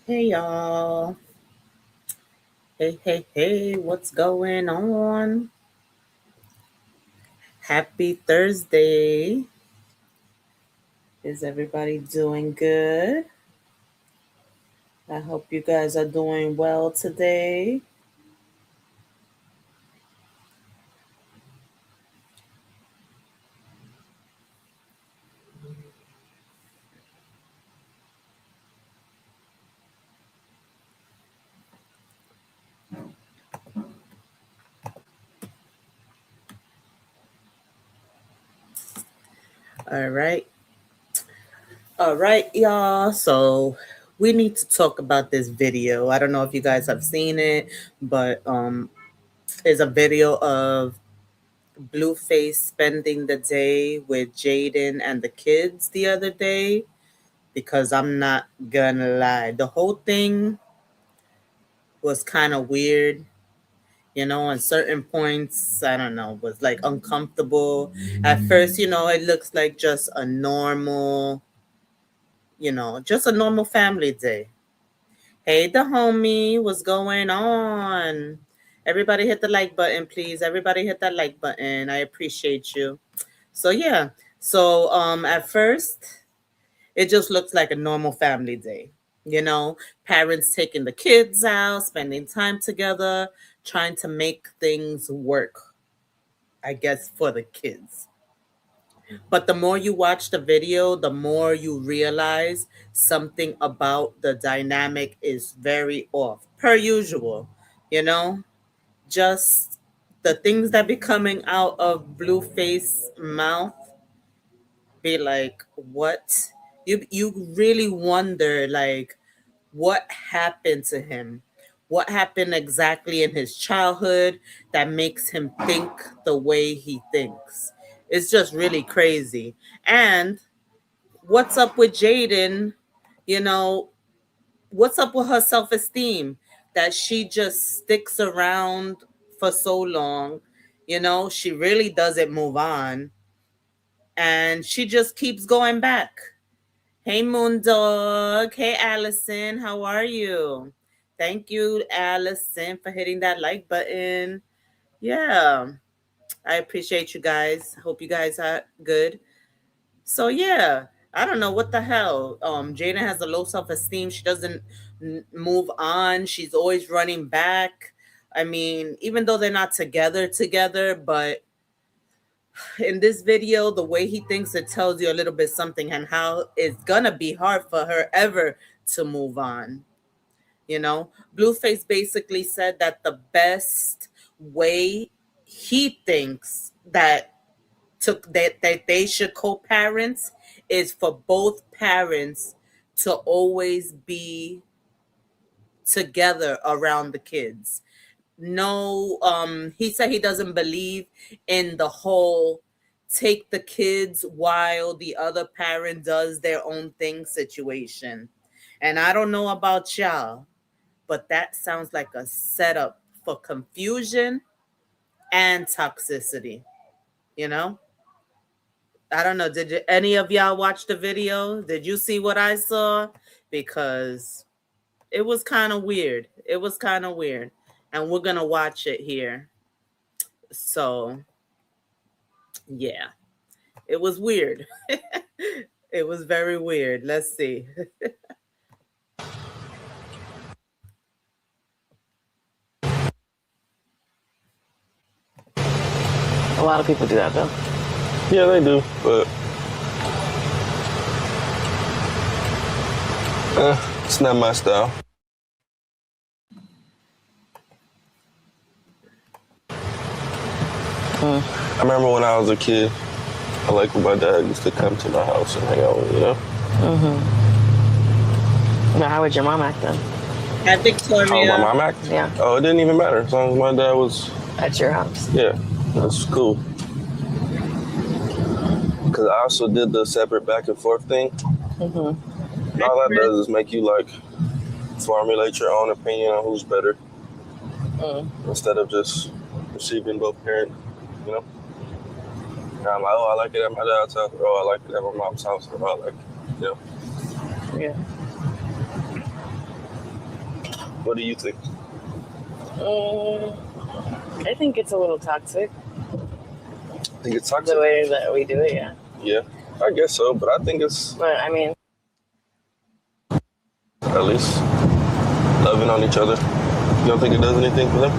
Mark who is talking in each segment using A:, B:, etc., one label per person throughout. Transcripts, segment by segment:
A: Hey y'all. Hey, what's going on? Happy Thursday. Is everybody doing good? I hope you guys are doing well today. All right. All right, y'all. So we need to talk about this video. I don't know if you guys have seen it, but it's a video of Blueface spending the day with Jaidyn and the kids the other day. Because I'm not gonna lie, the whole thing was kind of weird, on certain points. I don't know, was like uncomfortable. At first, it looks like just a normal family day. Hey, the homie, what's going on? Everybody hit the like button, please. Everybody hit that like button. I appreciate you. So yeah. So at first it just looks like a normal family day. Parents taking the kids out, spending time together, trying to make things work, I guess, for the kids. But the more you watch the video, the more you realize something about the dynamic is very off, per usual. You know, just the things that be coming out of Blueface mouth be like, what? You really wonder, like, what happened to him? What happened exactly in his childhood that makes him think the way he thinks? It's just really crazy. And what's up with Jaidyn? You know, what's up with her self-esteem that she just sticks around for so long? She really doesn't move on and she just keeps going back. Hey, Moondog. Hey, Allison. How are you? Thank you, Allison, for hitting that like button. Yeah, I appreciate you guys. Hope you guys are good. So, yeah, I don't know what the hell. Jada has a low self-esteem. She doesn't move on. She's always running back. I mean, even though they're not together, but in this video, the way he thinks, it tells you a little bit something and how it's gonna be hard for her ever to move on. Blueface basically said that the best way he thinks that they should co-parents is for both parents to always be together around the kids. No, he said he doesn't believe in the whole take the kids while the other parent does their own thing situation. And I don't know about y'all, but that sounds like a setup for confusion and toxicity. you know I don't know, any of y'all watch the video? Did you see what I saw? Because it was kind of weird. And we're gonna watch it here. So yeah, it was weird. It was very weird. Let's see.
B: A lot of people do that, though.
C: Yeah, they do, but it's not my style. I remember when I was a kid, I like when my dad used to come to my house and hang out with me,
B: Now, how would your mom act then?
A: At Victoria.
C: How my mom act?
B: Yeah.
C: Oh, it didn't even matter as long as my dad was
B: At your house?
C: Yeah, that's cool. Because I also did the separate back and forth thing. All that does is make you like formulate your own opinion on who's better instead of just receiving both parents, And I'm like, oh, I like it at my dad's house, or oh, I like it at my mom's house, or I like,
B: Yeah.
C: What do you think?
B: I think it's a little toxic.
C: I think it's toxic.
B: The way that we do it, yeah.
C: Yeah, I guess so, but I think it's
B: But I mean,
C: at least loving on each other. You don't think it does anything for them?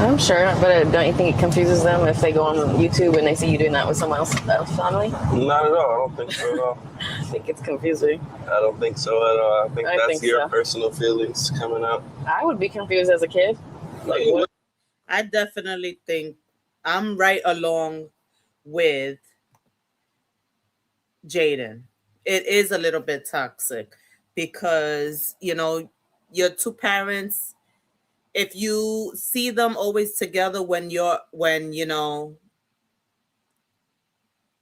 B: I'm sure, but don't you think it confuses them if they go on YouTube and they see you doing that with someone else's family?
C: Not at all. I don't think so at all.
B: I think it's confusing.
C: I don't think so at all. I think that's your
B: so.
C: personal feelings coming out.
B: I would be confused as a kid. Like, what?
A: I definitely think I'm right along with Jaidyn. It is a little bit toxic because, you know, your two parents, if you see them always together when you know,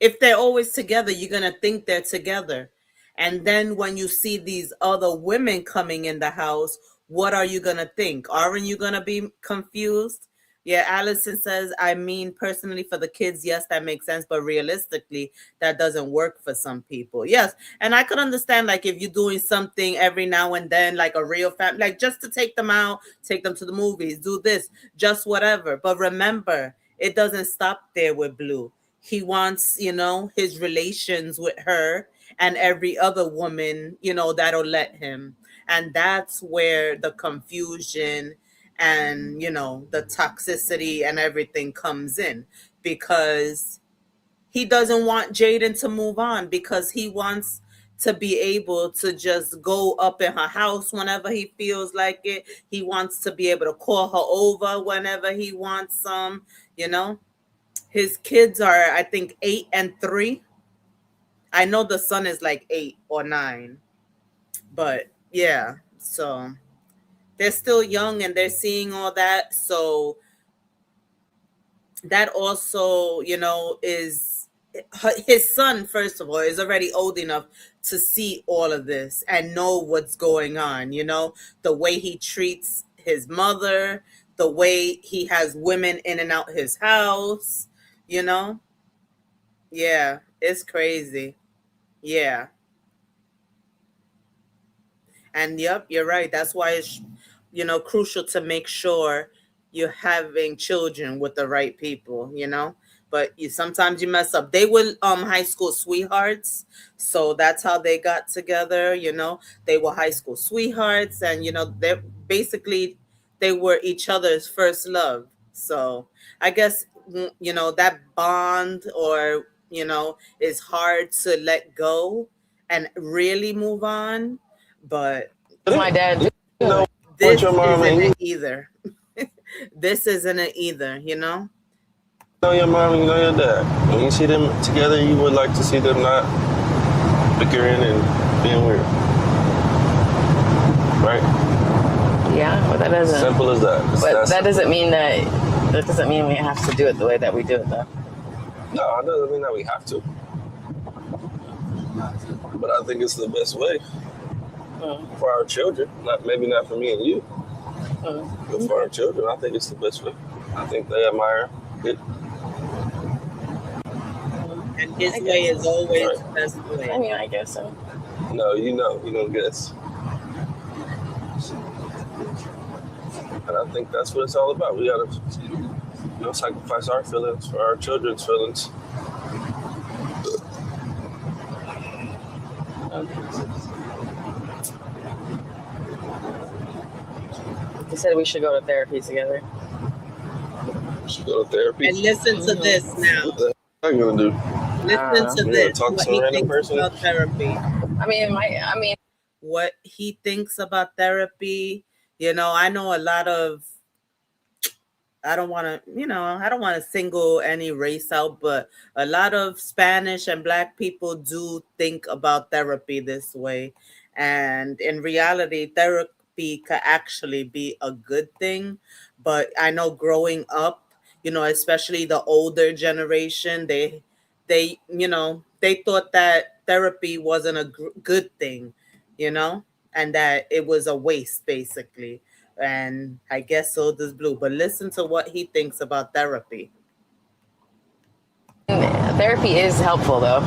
A: if they're always together, you're going to think they're together. And then when you see these other women coming in the house, what are you going to think? Aren't you going to be confused? Yeah, Allison says, I mean, personally, for the kids, yes, that makes sense. But realistically, that doesn't work for some people. Yes. And I could understand, like, if you're doing something every now and then, like a real family, like just to take them out, take them to the movies, do this, just whatever. But remember, it doesn't stop there with Blue. He wants, you know, his relations with her and every other woman, you know, that'll let him. And that's where the confusion and, you know, the toxicity and everything comes in, because he doesn't want Jaidyn to move on, because he wants to be able to just go up in her house whenever he feels like it. He wants to be able to call her over whenever he wants some, you know. His kids are, I think, 8 and 3. I know the son is like 8 or 9. But yeah, so they're still young and they're seeing all that. So that also, you know, is his son, first of all, is already old enough to see all of this and know what's going on, you know, the way he treats his mother, the way he has women in and out his house, you know. Yeah, it's crazy. Yeah. And yep, you're right. That's why it's, you know, crucial to make sure you're having children with the right people, you know. But you sometimes you mess up. They were high school sweethearts, so that's how they got together, you know. They were high school sweethearts, and you know, they're basically they were each other's first love. So I guess, you know, that bond, or you know, is hard to let go and really move on. But
B: My dad.
C: You know
A: this
C: what your mom
A: isn't
C: and you
A: it either. This isn't it either, you know.
C: know your mom and you know your dad. When you see them together, you would like to see them not bickering and being weird. Right?
B: Yeah, but that doesn't.
C: Simple as that.
B: But that doesn't mean that doesn't mean we have to do it the way that we do it, though.
C: No, it doesn't mean that we have to. But I think it's the best way for our children. Maybe not for me and you, but for our children, I think it's the best way. I think they admire it.
A: And his way is always the best way.
B: I mean, I guess so.
C: No, you don't guess. And I think that's what it's all about. We gotta, you know, sacrifice our feelings for our children's feelings.
B: He said we should go to therapy together.
C: We should go to therapy.
A: And listen to this now.
C: What the heck am I gonna do?
A: Listen to
C: We're
A: this.
C: gonna talk to
A: What
C: some
A: he
C: random
A: thinks
C: person?
A: about therapy.
B: I mean,
A: What he thinks about therapy. You know, I know a lot of, I don't want to single any race out, but a lot of Spanish and Black people do think about therapy this way. And in reality, therapy could actually be a good thing. But I know growing up, you know, especially the older generation, you know, they thought that therapy wasn't a good thing, you know, and that it was a waste, basically. And I guess so does Blue. But listen to what he thinks about therapy.
B: therapy is helpful, though.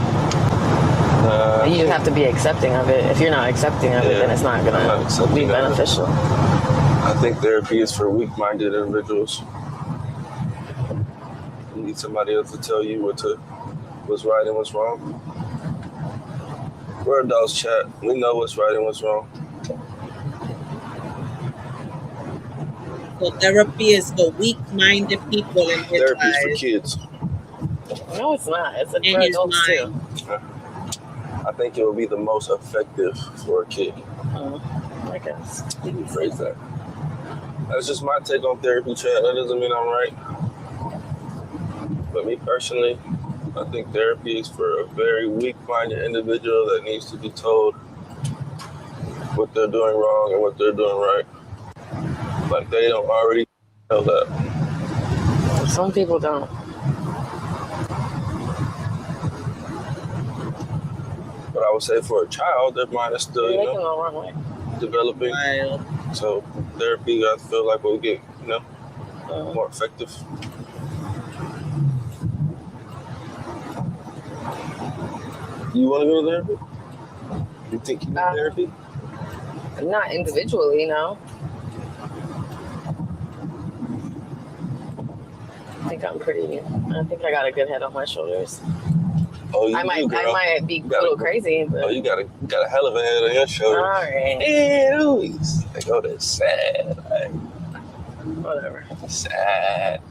B: You just have to be accepting of it. If you're not accepting of it, then it's not going to be beneficial.
C: I think therapy is for weak-minded individuals. You need somebody else to tell you what's right and what's wrong. We're adults, chat. We know what's right and what's wrong.
A: So therapy is for weak-minded people in his
C: Therapy is for
A: eyes,
C: kids.
B: No, it's not. It's
A: in
B: for
A: his
B: adults too.
A: mind.
C: I think it will be the most effective for a kid.
B: I guess.
C: Let me phrase that. That's just my take on therapy, chat. That doesn't mean I'm right. But me personally, I think therapy is for a very weak-minded individual that needs to be told what they're doing wrong and what they're doing right. Like they don't already know that.
B: Some people don't.
C: But I would say for a child, their mind is still,
B: They can go wrong way.
C: developing.
A: Wild.
C: So therapy, I feel like will get, more effective. You want to go to therapy? You think you need therapy?
B: Not individually, no. I think I got a good head on my shoulders.
C: Oh, you
B: I might be a little crazy, but
C: you got a hell of a head on your shoulders.
B: all right.
C: Hey, Louise. Like, oh, that's sad. Like,
B: Whatever.
C: sad.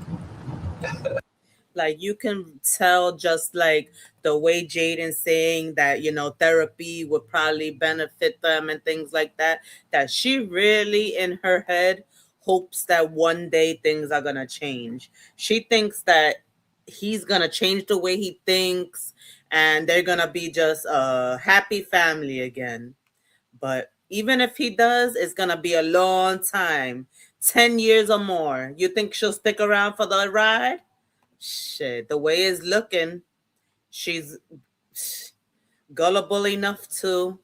A: Like you can tell just like the way Jaidyn's saying that, therapy would probably benefit them and things like that she really in her head hopes that one day things are going to change. She thinks that he's going to change the way he thinks and they're going to be just a happy family again. But even if he does, it's going to be a long time, 10 years or more. You think she'll stick around for the ride? Shit, the way it's looking, she's gullible enough to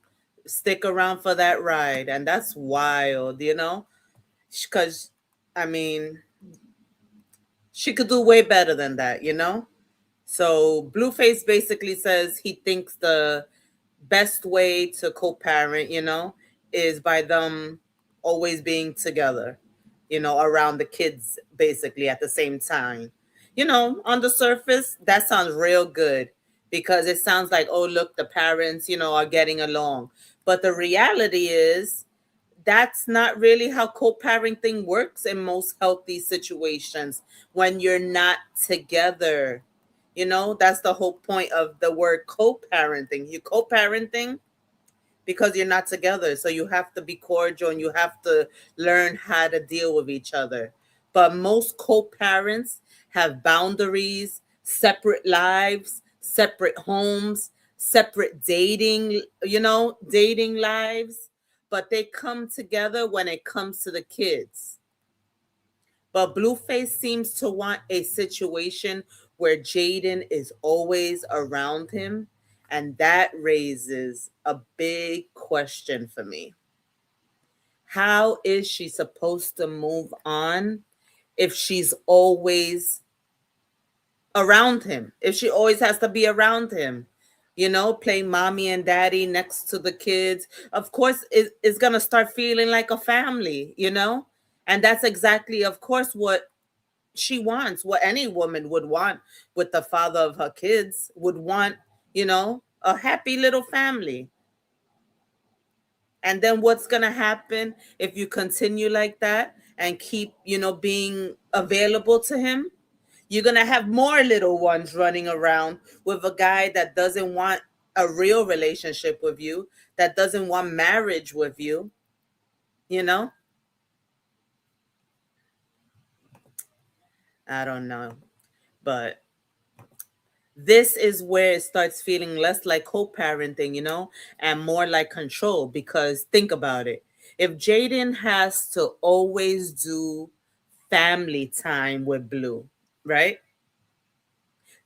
A: stick around for that ride. And that's wild, Because, I mean, she could do way better than that, So Blueface basically says he thinks the best way to co-parent, is by them always being together, around the kids basically at the same time. On the surface, that sounds real good because it sounds like, oh, look, the parents, are getting along. But the reality is that's not really how co-parenting works in most healthy situations when you're not together. That's the whole point of the word co-parenting. You co-parenting because you're not together. So you have to be cordial and you have to learn how to deal with each other. But most co-parents have boundaries, separate lives, separate homes, separate dating lives. But they come together when it comes to the kids. But Blueface seems to want a situation where Jaidyn is always around him. And that raises a big question for me. How is she supposed to move on if she's always around him? If she always has to be around him? Playing mommy and daddy next to the kids. Of course, it's going to start feeling like a family, And that's exactly, of course, what she wants, what any woman would want with the father of her kids, would want, a happy little family. And then what's going to happen if you continue like that and keep, being available to him? You're going to have more little ones running around with a guy that doesn't want a real relationship with you, that doesn't want marriage with you, I don't know. But this is where it starts feeling less like co-parenting, and more like control. Because think about it. If Jaidyn has to always do family time with Blue, right?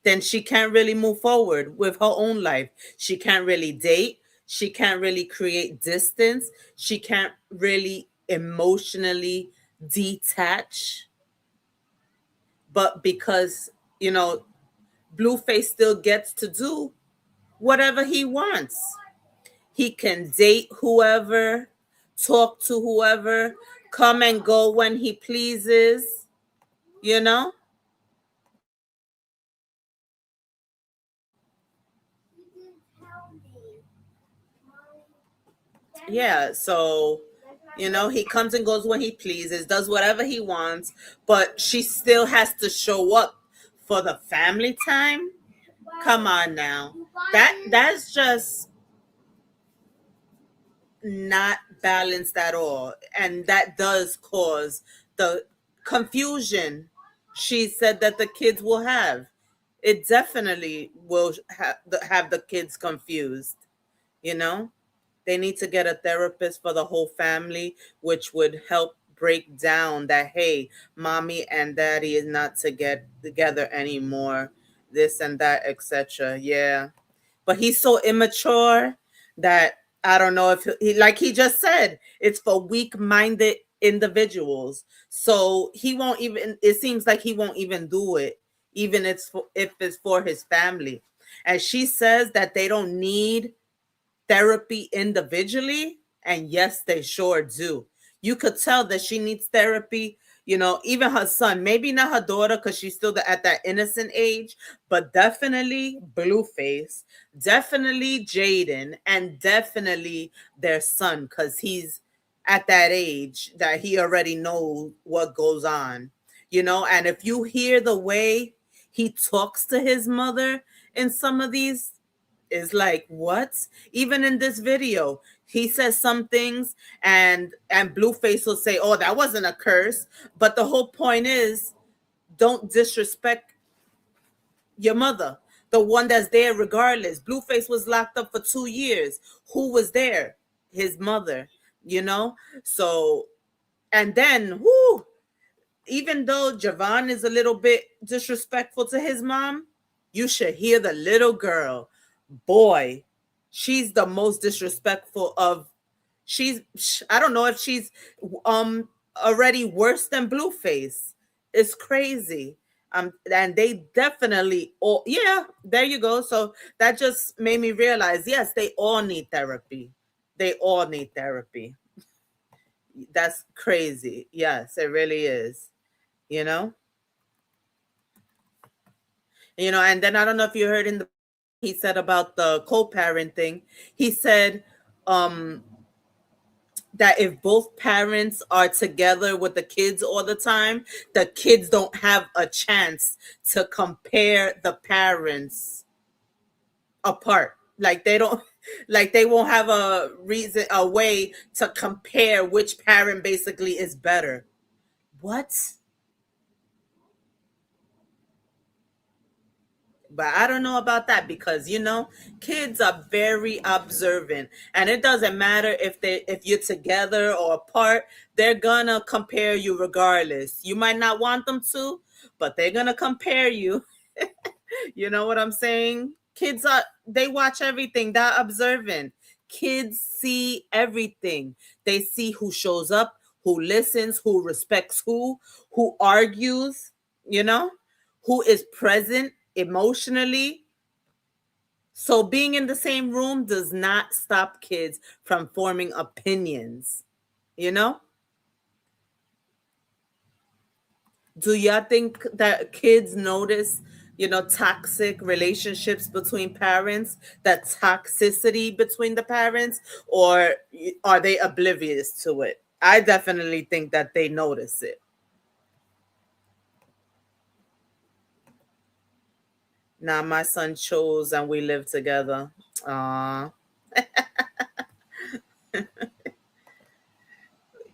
A: Then she can't really move forward with her own life. She can't really date. She can't really create distance. She can't really emotionally detach. But because, Blueface still gets to do whatever he wants. He can date whoever, talk to whoever, come and go when he pleases, you know? Yeah, so he comes and goes when he pleases, does whatever he wants, but she still has to show up for the family time. Come on now. That's just not balanced at all, and that does cause the confusion she said that the kids will have. It definitely will have the kids confused, you know? They need to get a therapist for the whole family, which would help break down that, hey, mommy and daddy is not to get together anymore, this and that, etc. Yeah. But he's so immature that I don't know if he, like he just said, it's for weak-minded individuals. So he won't even, it seems like he won't even do it, even if it's for his family. And she says that they don't need therapy individually, and yes, they sure do. You could tell that she needs therapy. Even her son, maybe not her daughter because she's still at that innocent age, but definitely Blueface, definitely Jaidyn, and definitely their son, because he's at that age that he already knows what goes on. And if you hear the way he talks to his mother in some of these, is like, what? Even in this video, he says some things, and Blueface will say, oh, that wasn't a curse. But the whole point is, don't disrespect your mother, the one that's there regardless. Blueface was locked up for 2 years. Who was there? His mother. So, and then even though Javon is a little bit disrespectful to his mom, you should hear the little girl. Boy, she's the most disrespectful of. I don't know if she's already worse than Blueface. It's crazy. And they definitely all, yeah, there you go. So that just made me realize, yes, they all need therapy. They all need therapy. That's crazy. Yes, it really is. you know and then I don't know if you heard in the he said about the co-parenting. He said that if both parents are together with the kids all the time, the kids don't have a chance to compare the parents apart. Like they don't like they won't have a way to compare which parent basically is better. What? But I don't know about that because kids are very observant, and it doesn't matter if you're together or apart. They're gonna compare you regardless. You might not want them to, but they're gonna compare you. You know what I'm saying? They watch everything. They're observant. Kids see everything. They see who shows up, who listens, who respects who argues, who is present emotionally. So being in the same room does not stop kids from forming opinions, you know? Do y'all think that kids notice, toxic relationships between parents, that toxicity between the parents, or are they oblivious to it? I definitely think that they notice it. Now my son chose and we live together. Aww.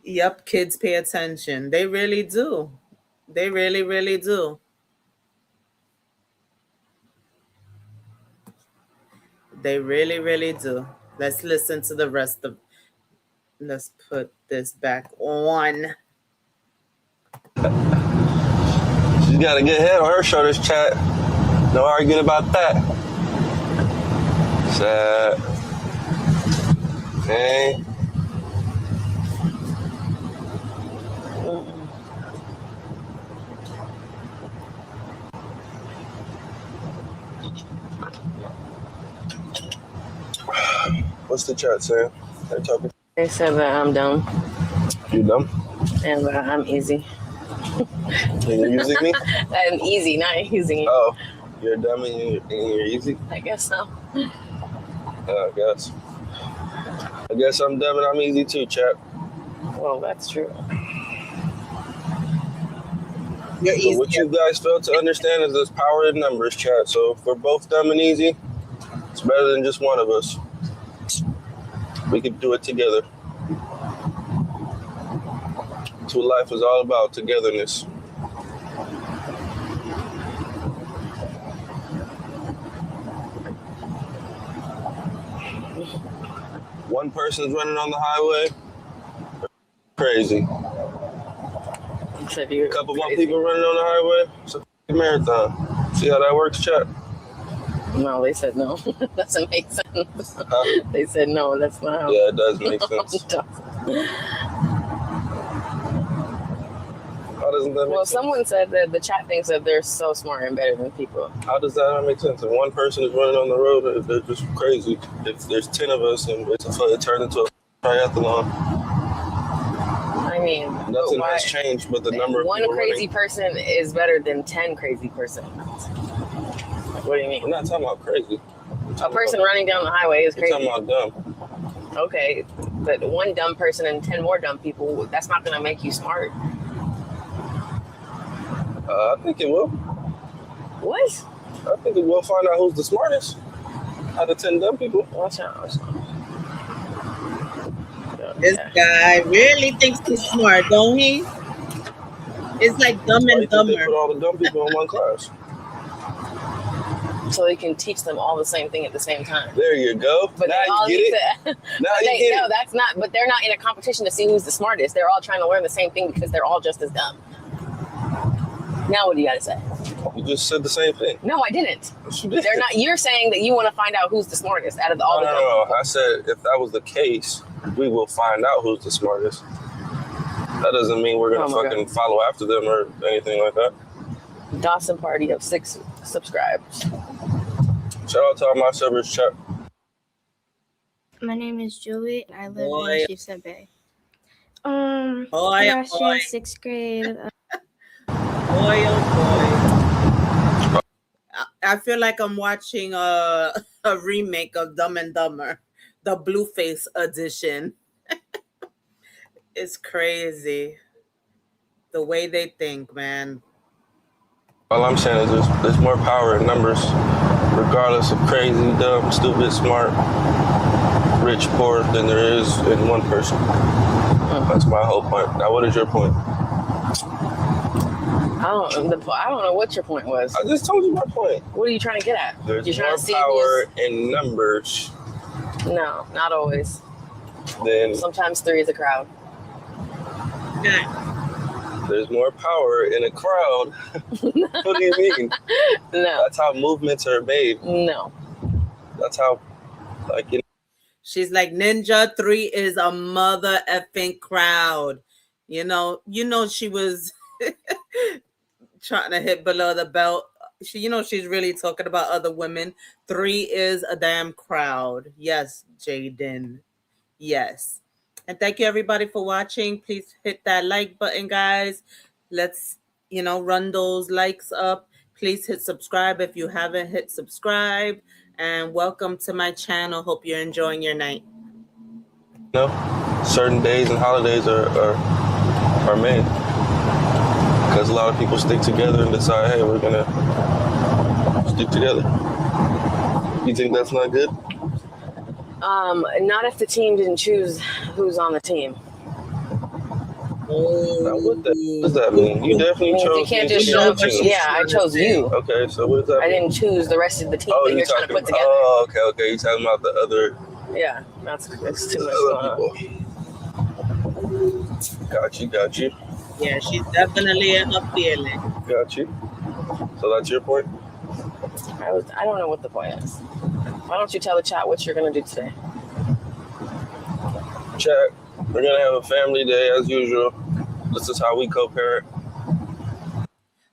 A: Yep, kids pay attention. They really do. They really, really do. They really, really do. Let's listen to the rest of. Let's put this back on.
C: She's got a good head on her shoulders, chat. No arguing about that. Sad. Hey. What's the chat saying?
B: They said that I'm dumb.
C: You dumb?
B: And I'm easy.
C: You're using me?
B: I'm easy, not using you.
C: Oh, you're dumb and you're easy?
B: I guess so.
C: I guess. I guess I'm dumb and I'm easy too, chap.
B: Well, that's true.
A: You're
C: So
A: easy.
C: what you guys fail to understand is there's power in numbers, chat. So if we're both dumb and easy, it's better than just one of us. We can do it together. That's what life is all about, togetherness. One person's running on the highway, crazy. A couple more people running on the highway, it's a marathon. See how that works, chat?
B: No, they said no. Doesn't make sense.
C: Huh?
B: They said no, that's not how.
C: Yeah, it does make sense. How doesn't that make
B: Well,
C: sense?
B: someone said that the chat thinks that they're so smart and better than people.
C: How does that not make sense? If one person is running on the road, they're just crazy. If there's 10 of us and it turns into a triathlon,
B: I mean,
C: nothing has changed but the number of
B: one
C: people
B: crazy
C: running.
B: person is better than 10 crazy persons. What do you mean?
C: We're not talking about crazy.
B: A person running down the highway is
C: We're
B: crazy.
C: talking about dumb.
B: Okay, but one dumb person and 10 more dumb people, that's not going to make you smart.
C: I think it will.
B: What?
C: I think it will find out who's the smartest out of 10 dumb people.
B: Watch out.
A: This guy really thinks he's smart, don't he? It's like Dumb
C: Why do you
A: and
C: think they
A: Dumber.
C: put all the dumb people in one class?
B: So they can teach them all the same thing at the same time.
C: There you go.
B: But
C: now
B: they all
C: you
B: need
C: get it.
B: to.
C: Now you get
B: No,
C: it.
B: that's not. But they're not in a competition to see who's the smartest. They're all trying to learn the same thing because they're all just as dumb. Now, what do you got to say?
C: You just said the same thing.
B: No, I didn't.
C: Yes, you did.
B: They're not. You're saying that you want to find out who's the smartest out of all the dumb people.
C: I said if that was the case, we will find out who's the smartest. That doesn't mean we're gonna fucking follow after them or anything like that.
B: Dawson Party of 6 subscribers.
C: Shout out to all my servers, chat.
D: My name is Julie, and I live
A: Boy.
D: in Sheepshead Bay.
A: Boy,
D: last year
A: boy.
D: in 6th grade,
A: Boy, oh boy. I feel like I'm watching a remake of Dumb and Dumber, the Blueface edition. It's crazy. The way they think, man.
C: All I'm saying is there's more power in numbers, regardless of crazy, dumb, stupid, smart, rich, poor, than there is in one person. That's my whole point. Now, what is your point?
B: I don't know what your point was.
C: I just told you my point.
B: What are you trying to get at?
C: There's
B: You're trying
C: more
B: to see
C: power in numbers
B: No, not always.
C: than
B: Sometimes 3 is a crowd.
C: there's more power in a crowd. What do you mean?
B: No,
C: That's how movements are made.
B: no.
C: That's how, like, you know,
A: She's like, Ninja 3 is a mother effing crowd. You know, she was trying to hit below the belt. She's really talking about other women. 3 is a damn crowd. Yes, Jaidyn. Yes. And thank you everybody for watching. Please hit that like button, guys. Let's, run those likes up. Please hit subscribe if you haven't hit subscribe. And welcome to my channel. Hope you're enjoying your night.
C: certain days and holidays are made because a lot of people stick together and decide, hey, we're gonna stick together. You think that's not good?
B: Not if the team didn't choose who's on the team.
C: Now, what does that mean? You definitely chose.
B: You can't just
C: me
B: show.
C: to choose.
B: Yeah, I chose you.
C: Okay, so what does that
B: I
C: mean?
B: didn't choose the rest of the team
C: Oh,
B: that you're trying to put together.
C: Oh, okay. You're talking about the other.
B: Yeah, that's too much
C: other
B: going on.
C: people. Got you.
A: Yeah, she's definitely in her feeling.
C: Got you. So that's your point?
B: I don't know what the point is. Why don't you tell the chat what you're going to do today?
C: Chat, we're going to have a family day as usual. This is how we co-parent.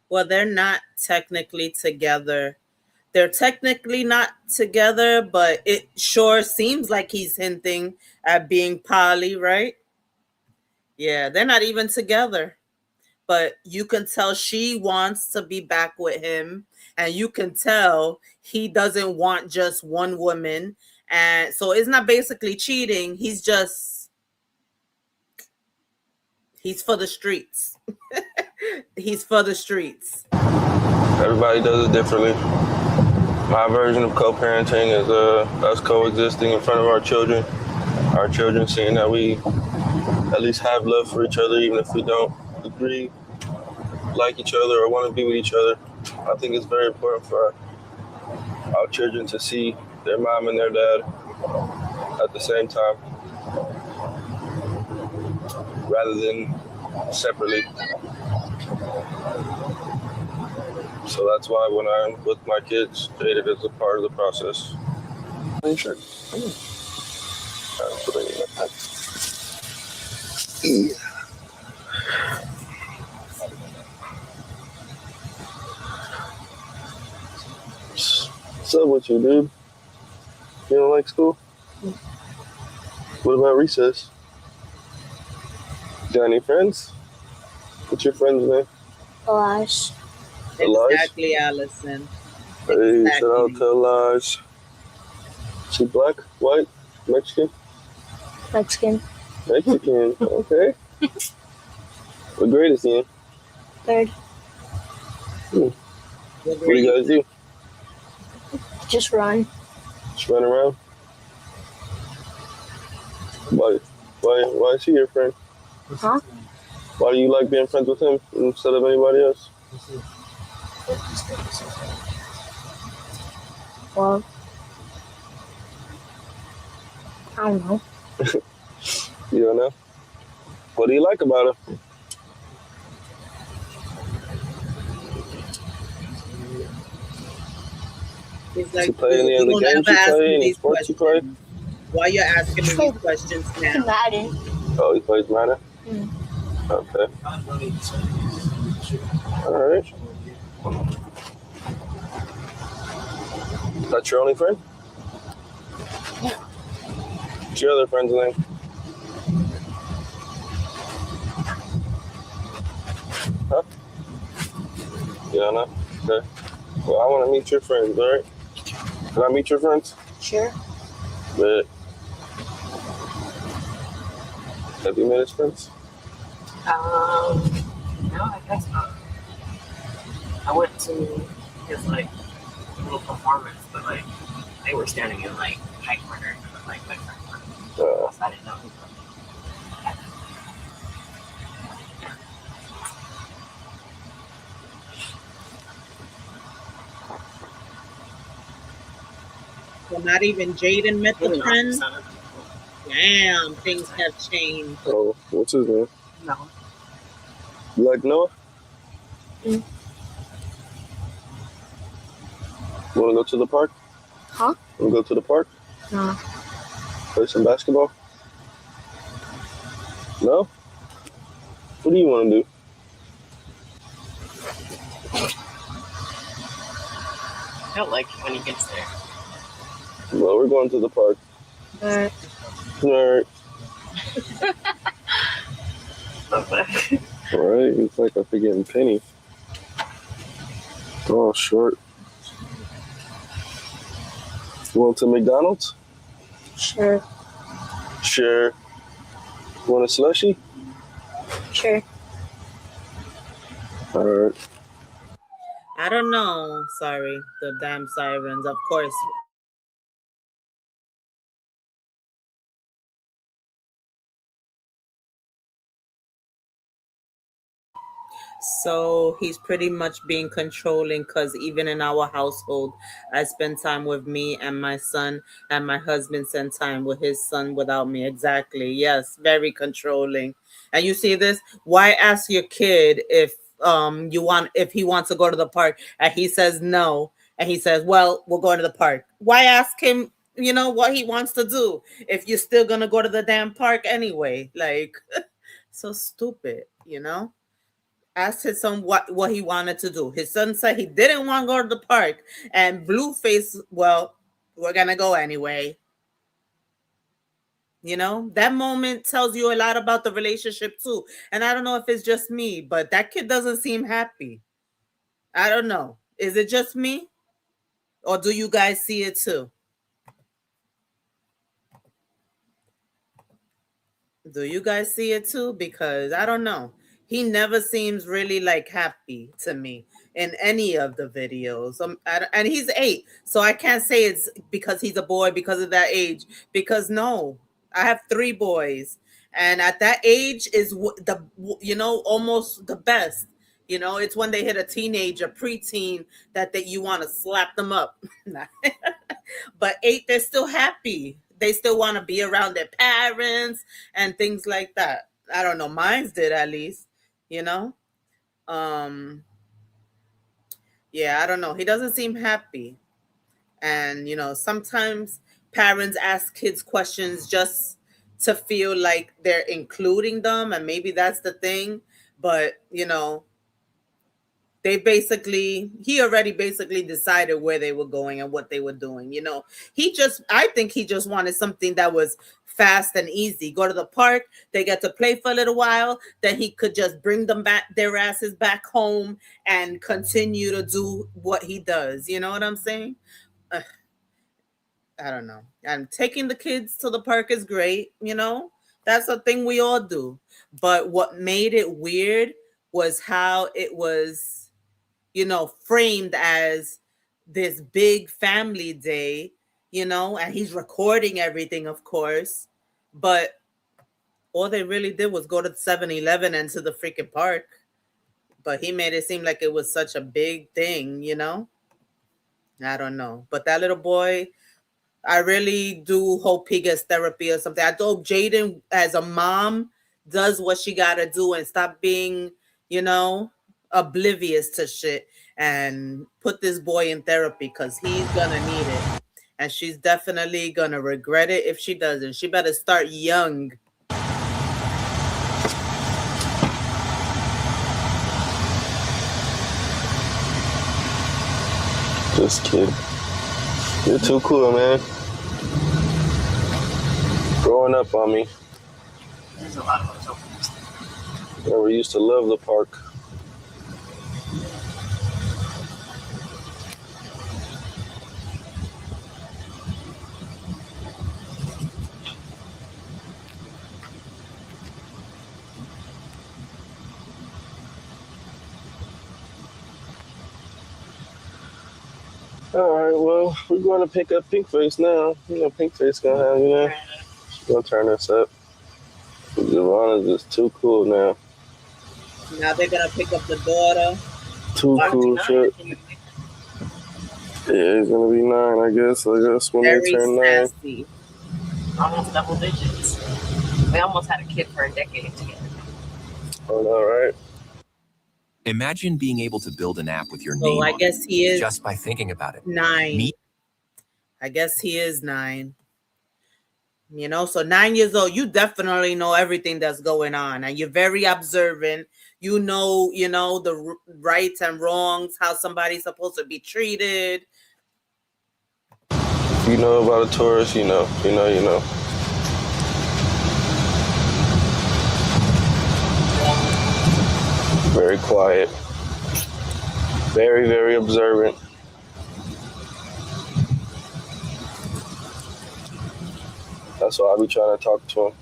A: Well, they're not technically together. They're technically not together, but it sure seems like he's hinting at being poly, right? Yeah, they're not even together. But you can tell she wants to be back with him, and you can tell he doesn't want just one woman. And so it's not basically cheating. He's for the streets. He's for the streets.
C: Everybody does it differently. My version of co-parenting is us coexisting in front of our children seeing that we at least have love for each other, even if we don't agree, like each other, or want to be with each other. I think it's very important for our children to see their mom and their dad at the same time, rather than separately. So that's why when I'm with my kids, Jadyn is a part of the process. Sure. What's up with you, dude? You don't like school? What about recess? Got any friends? What's your friend's name?
D: Elias.
A: Exactly, Allison.
C: Hey,
A: Exactly.
C: shout out to Elias. She black, white, Mexican?
D: Mexican.
C: Mexican, okay. What grade is he in?
D: Third.
C: What do you guys do?
D: Just run.
C: Just run around? Why is he your friend?
D: Huh?
C: Why do you like being friends with him instead of anybody else?
D: Well, I don't know.
C: You don't know? What do you like about him?
A: He's
C: Does
A: like,
C: he play any of the
A: don't
C: games
A: ever
C: you
A: ask
C: play,
A: me
C: any
A: these
C: sports you play?
A: questions. Why you asking me these questions now?
D: Madden.
C: Oh, he plays Madden?
D: Mm.
C: Okay. Alright. That's your only friend?
D: Yeah.
C: What's your other friend's name? Huh? You don't know? Okay. Well, I want to meet your friends, alright? Can I meet your friends?
D: Sure.
C: But have you met his friends?
B: No, I guess not. I went to his like little performance, but like they were standing in like high corner, like my friend. I didn't know who.
A: So not even Jadyn met the
B: Maybe not
A: friend?
B: percent.
A: Damn, things have changed.
C: Oh, what's his name?
B: No.
C: You like Noah?
D: Mm.
C: You want to go to the park?
D: Huh?
C: Want to go to the park?
D: No.
C: Play some basketball? No? What do you want to do?
B: He'll like it when he gets there.
C: Well, we're going to the park.
D: Alright.
C: Alright.
B: Okay.
C: Alright, it's like a forgetting penny. Oh, short. You want to McDonald's?
D: Sure.
C: Sure. You want a slushie?
D: Sure.
C: Alright.
A: I don't know. Sorry, the damn sirens. Of course. So he's pretty much being controlling because even in our household, I spend time with me and my son, and my husband spend time with his son without me. Exactly. Yes, very controlling. And you see this? Why ask your kid if he wants to go to the park and he says no, and he says, "Well, we're going to the park." Why ask him? What he wants to do if you're still gonna go to the damn park anyway? Like, so stupid. Asked his son what he wanted to do. His son said he didn't want to go to the park, and Blueface, well, we're gonna go anyway. You know, that moment tells you a lot about the relationship too. And I don't know if it's just me, but that kid doesn't seem happy. I don't know. Is it just me? Or do you guys see it too? Do you guys see it too? Because I don't know. He never seems really like happy to me in any of the videos. And he's 8, so I can't say it's because he's a boy because of that age. Because no, I have 3 boys, and at that age is almost the best. You know, it's when they hit a teenager, preteen, that you want to slap them up. But 8, they're still happy. They still want to be around their parents and things like that. I don't know. Mine's did, at least, you know? Yeah, I don't know. He doesn't seem happy. And, sometimes parents ask kids questions just to feel like they're including them. And maybe that's the thing. But, he already basically decided where they were going and what they were doing. I think he just wanted something that was fast and easy. Go to the park, they get to play for a little while, then he could just bring them back, their asses back home, and continue to do what he does. You know what I'm saying? I don't know. And taking the kids to the park is great. That's a thing we all do. But what made it weird was how it was framed as this big family day, and he's recording everything, of course. But all they really did was go to 7-Eleven and to the freaking park. But he made it seem like it was such a big thing, I don't know. But that little boy, I really do hope he gets therapy or something. I hope Jaidyn, as a mom, does what she got to do and stop being, oblivious to shit and put this boy in therapy, because he's gonna need it, and she's definitely gonna regret it if she doesn't. She better start young.
C: This kid, you're too cool, man. Growing up on me.
B: There's a lot of us.
C: Yeah, we used to love the park. All right, well, we're going to pick up Pinkface now. Pinkface gonna have, gonna turn us up. Javon is just too cool now.
A: Now they're gonna pick up the daughter.
C: Too cool shit. Yeah, he's gonna be 9, I guess. When
A: Very
C: they turn 9.
A: sassy.
B: Almost double digits. We almost had a kid for a decade together.
C: Oh, all right.
E: Imagine being able to build an app with your
A: So
E: name
A: I
E: on
A: guess he
E: it
A: is
E: just by thinking about it.
A: 9. I guess he is 9. So 9 years old, you definitely know everything that's going on, and you're very observant. You know the rights and wrongs, how somebody's supposed to be treated.
C: You know about a tourist, you know. Very quiet. Very, very observant. That's why I be trying to talk to him.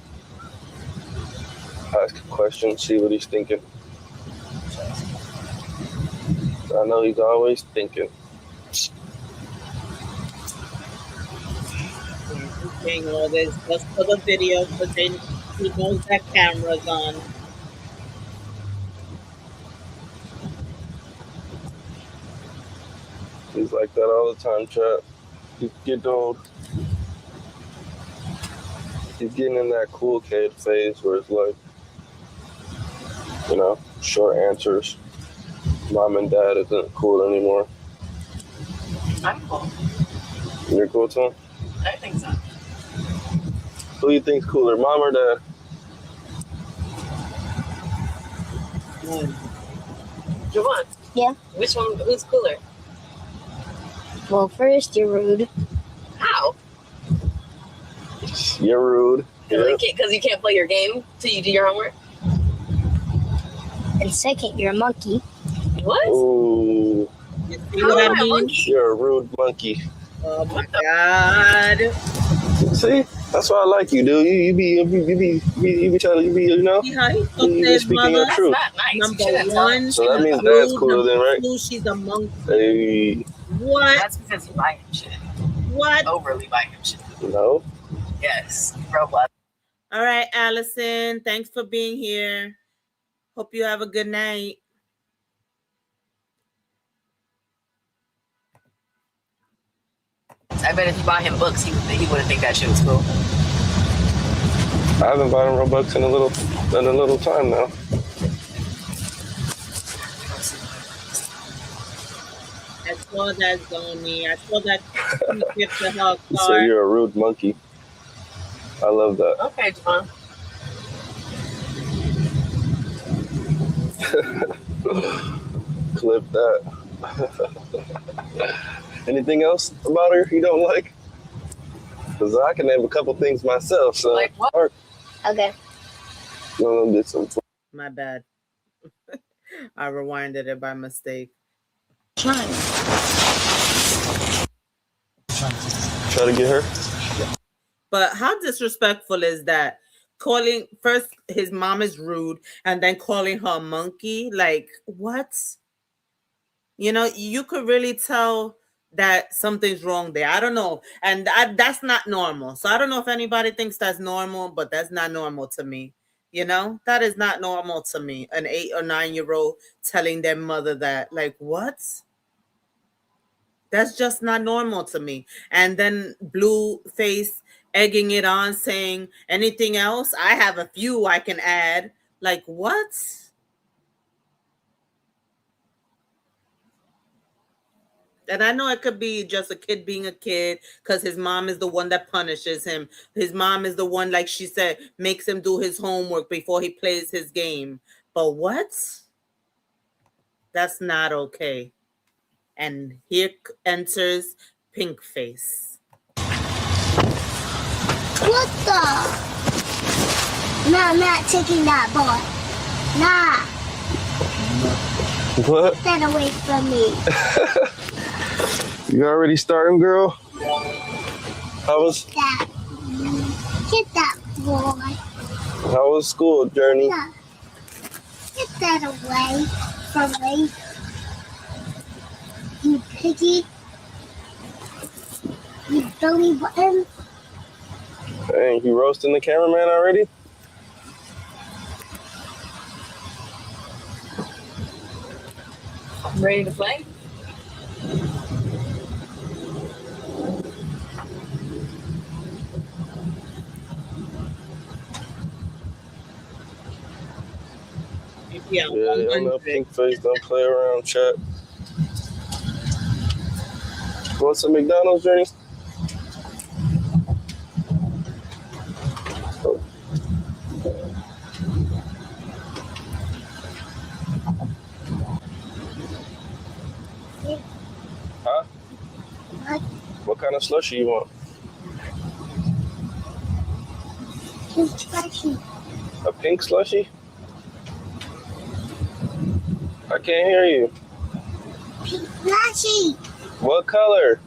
C: Ask a question, see what he's thinking. I know he's always thinking.
A: Saying all this just for the video, but then he knows that camera's on.
C: He's like that all the time, chat. He's getting old. He's getting in that cool kid phase where it's like, short answers. Mom and dad isn't cool anymore.
B: I'm cool.
C: You're cool too?
B: I think so.
C: Who do you think's cooler, mom or dad?
B: Javon.
D: Yeah.
B: Which one? Who's cooler?
D: Well, first, you're rude.
B: How?
C: You're rude.
B: Because you can't play your game till you do your homework?
D: And second, you're a monkey.
B: What?
C: Ooh,
A: You see what I
B: am I a
A: mean?
B: monkey?
C: you're a rude monkey.
A: Oh my God.
C: See, that's why I like you, dude. You be telling, you know,
A: See how he took
C: you be
A: his
C: speaking your
A: mother?
C: truth.
B: Not nice. You
A: Number
B: shouldn't tell me.
A: one,
C: So that
A: she's
C: means dad's
A: rude.
C: cooler then,
A: Number
C: right?
A: two, she's a monkey.
C: Hey,
A: What?
B: That's because you buy him shit.
A: What?
B: Overly buy him shit.
C: no.
B: Yes. Robot.
A: All right, Allison. Thanks for being here. Hope you have a good night.
B: I bet if you buy him books, he wouldn't think that shit was cool.
C: I haven't bought him Robux in a little time now.
A: I saw that, Zonny. I saw that gift to her
C: You say
A: car.
C: you're a rude monkey. I love that.
B: Okay, Javon.
C: Clip that. Anything else about her you don't like? Because I can name a couple things myself. So
B: Like what?
D: Okay.
C: No, get some.
A: My bad. I rewinded it by mistake.
C: Try to get her.
A: But how disrespectful is that? Calling first his mom is rude and then calling her a monkey. Like, what? You know, you could really tell that something's wrong there. I don't know. And that's not normal. So I don't know if anybody thinks that's normal, but that's not normal to me. You know, that is not normal to me. An 8 or 9-year-old telling their mother that. Like, what? That's just not normal to me. And then Blueface egging it on, saying anything else? I have a few I can add. Like, what? And I know it could be just a kid being a kid because his mom is the one that punishes him. His mom is the one, like she said, makes him do his homework before he plays his game. But what? That's not okay. And here enters Pinkface.
D: What the? No, I'm not taking that ball. Nah,
C: What?
D: get that away from me.
C: You already starting, girl? How was
D: Get that boy.
C: How was school, Journey?
D: No. Get that away from me. You piggy. You belly button.
C: Dang, you roasting the cameraman already?
B: Ready to play?
A: Yeah,
C: Yeah, I know Pinkface don't play around, chat. Want some McDonald's, Journey? Oh. Huh? What kind of slushie you want?
D: Pink slushy.
C: A pink slushie? I can't hear you.
D: Pink slushy.
C: What color?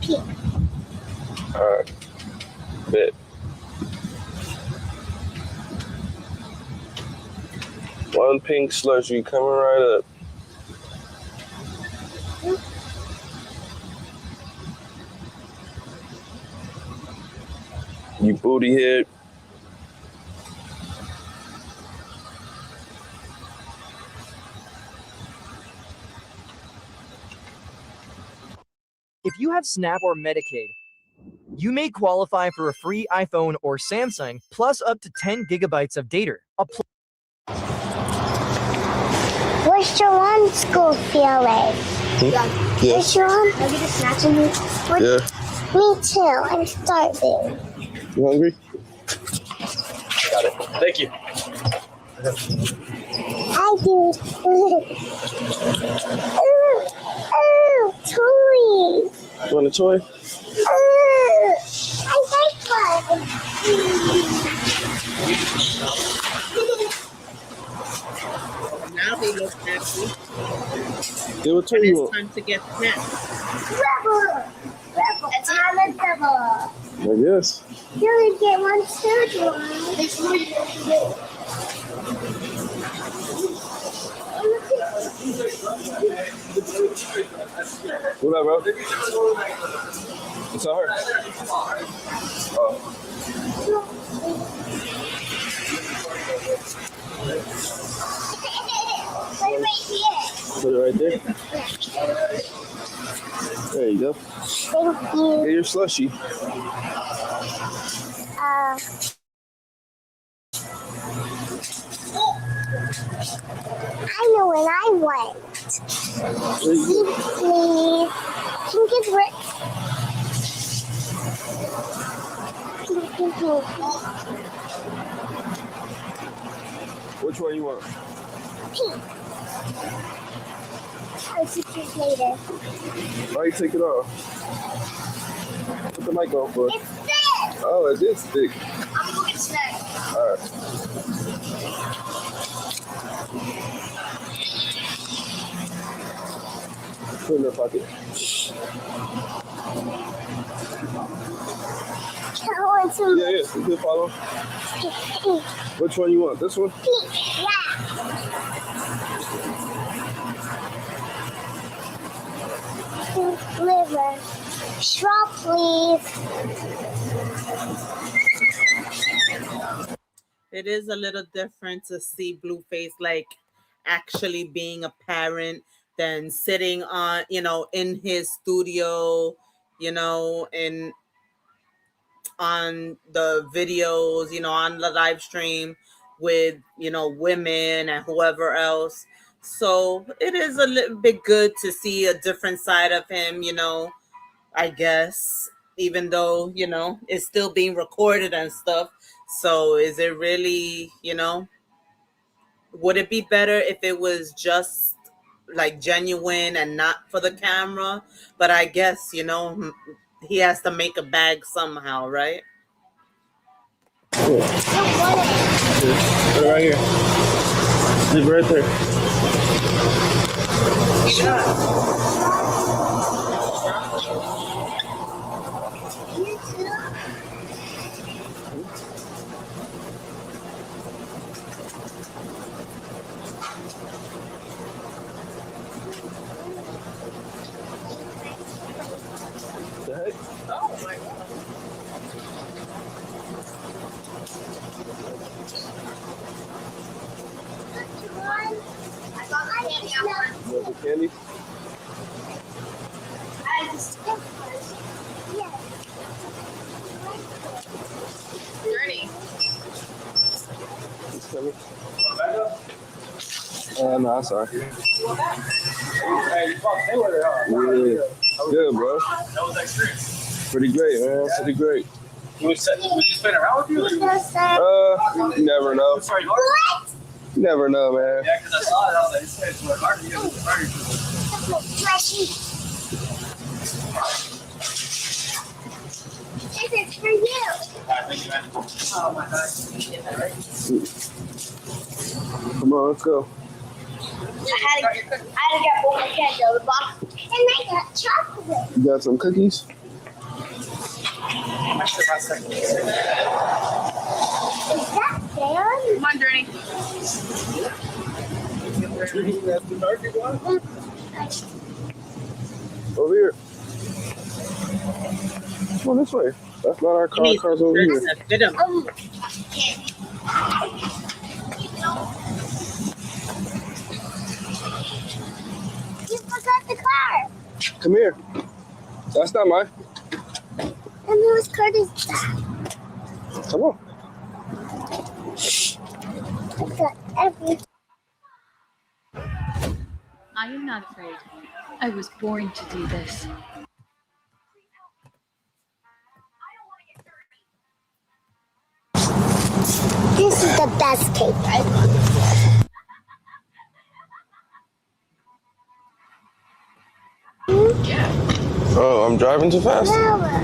D: Pink.
C: All right. Bet. One pink slushie coming right up. You booty head.
F: If you have Snap or Medicaid, you may qualify for a free iPhone or Samsung plus up to 10 gigabytes of data.
D: What's your one school feeling?
C: Yeah.
D: What's your one? Are you just snatching me?
C: Yeah.
D: Me too. I'm starving.
C: You hungry?
F: Got it. Thank you.
D: I do. Toys.
C: You want a toy?
D: I like one.
C: Yeah, what turn
A: And
C: you
A: it's
C: want?
A: time to get snapped.
D: Rebel. Rebel. I'm a double.
C: I guess.
D: You only get one third one.
C: What up, bro? It's all her. Oh.
D: Put it right here.
C: Put it right there. There you go.
D: Thank you.
C: Get your slushie.
D: I know when I went. Please. Pink is red. Pink is red.
C: Which one you want?
D: Pink. I'll see you later.
C: Why you take it off? Put the mic on for us.
D: It's thick.
C: Oh, it is thick.
D: I'm looking snack.
C: All right. Put it in the pocket.
D: I want some
C: Yeah, you can follow.
D: pink.
C: Which one you want? This one?
D: Pink. Yeah. Pink liver. Straw, please.
A: It is a little different to see Blueface like actually being a parent than sitting on, in his studio, and on the videos, on the live stream with, women and whoever else. So it is a little bit good to see a different side of him, I guess, even though, it's still being recorded and stuff. So is it really, would it be better if it was just like genuine and not for the camera? But I guess, he has to make a bag somehow, right?
C: Put it right here. Leave it right there. The heck?
B: Oh my god.
D: I got candy out.
C: You want the candy?
D: I just yeah.
B: Journey.
C: It's coming. No, I'm sorry. Yeah. Good, bro.
G: That was extreme.
C: Pretty great, man. Pretty great.
G: Was you spinning around with you? Or you
C: You never know.
G: sorry,
D: What?
C: You never know, man.
G: yeah, because I saw it. I was like, this guy's what hard to get with the party.
D: Fleshy. This is for you.
G: Thank you, man.
B: Oh my god. You did that right.
C: Come on, let's go.
D: I had to get both my cans out of the box. And I got chocolate.
C: You got some cookies?
B: I should have second.
D: Is that fair?
B: Come on, Journey.
C: Over here. Come on, this way. That's not our car. Car's over here.
A: Fit him.
D: You forgot the car.
C: Come here. That's not mine.
D: And it was Curtis' bag.
C: Come on.
D: I got everything.
H: I am not afraid. I was born to do this.
D: This is the best cake, right?
C: Oh, I'm driving too fast?
D: Flower.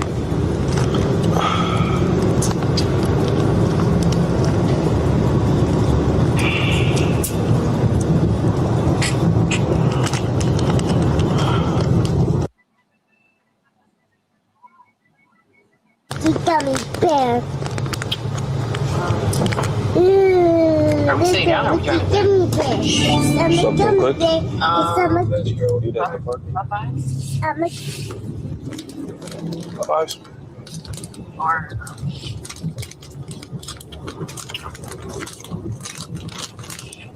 D: there.
B: Are we sitting down or are we driving?
D: Gummy bear. Some
C: Something
D: gummy
C: quick.
D: bear. Some
C: That you go eat at the park.
B: Popeyes?
C: Popeyes.
B: Or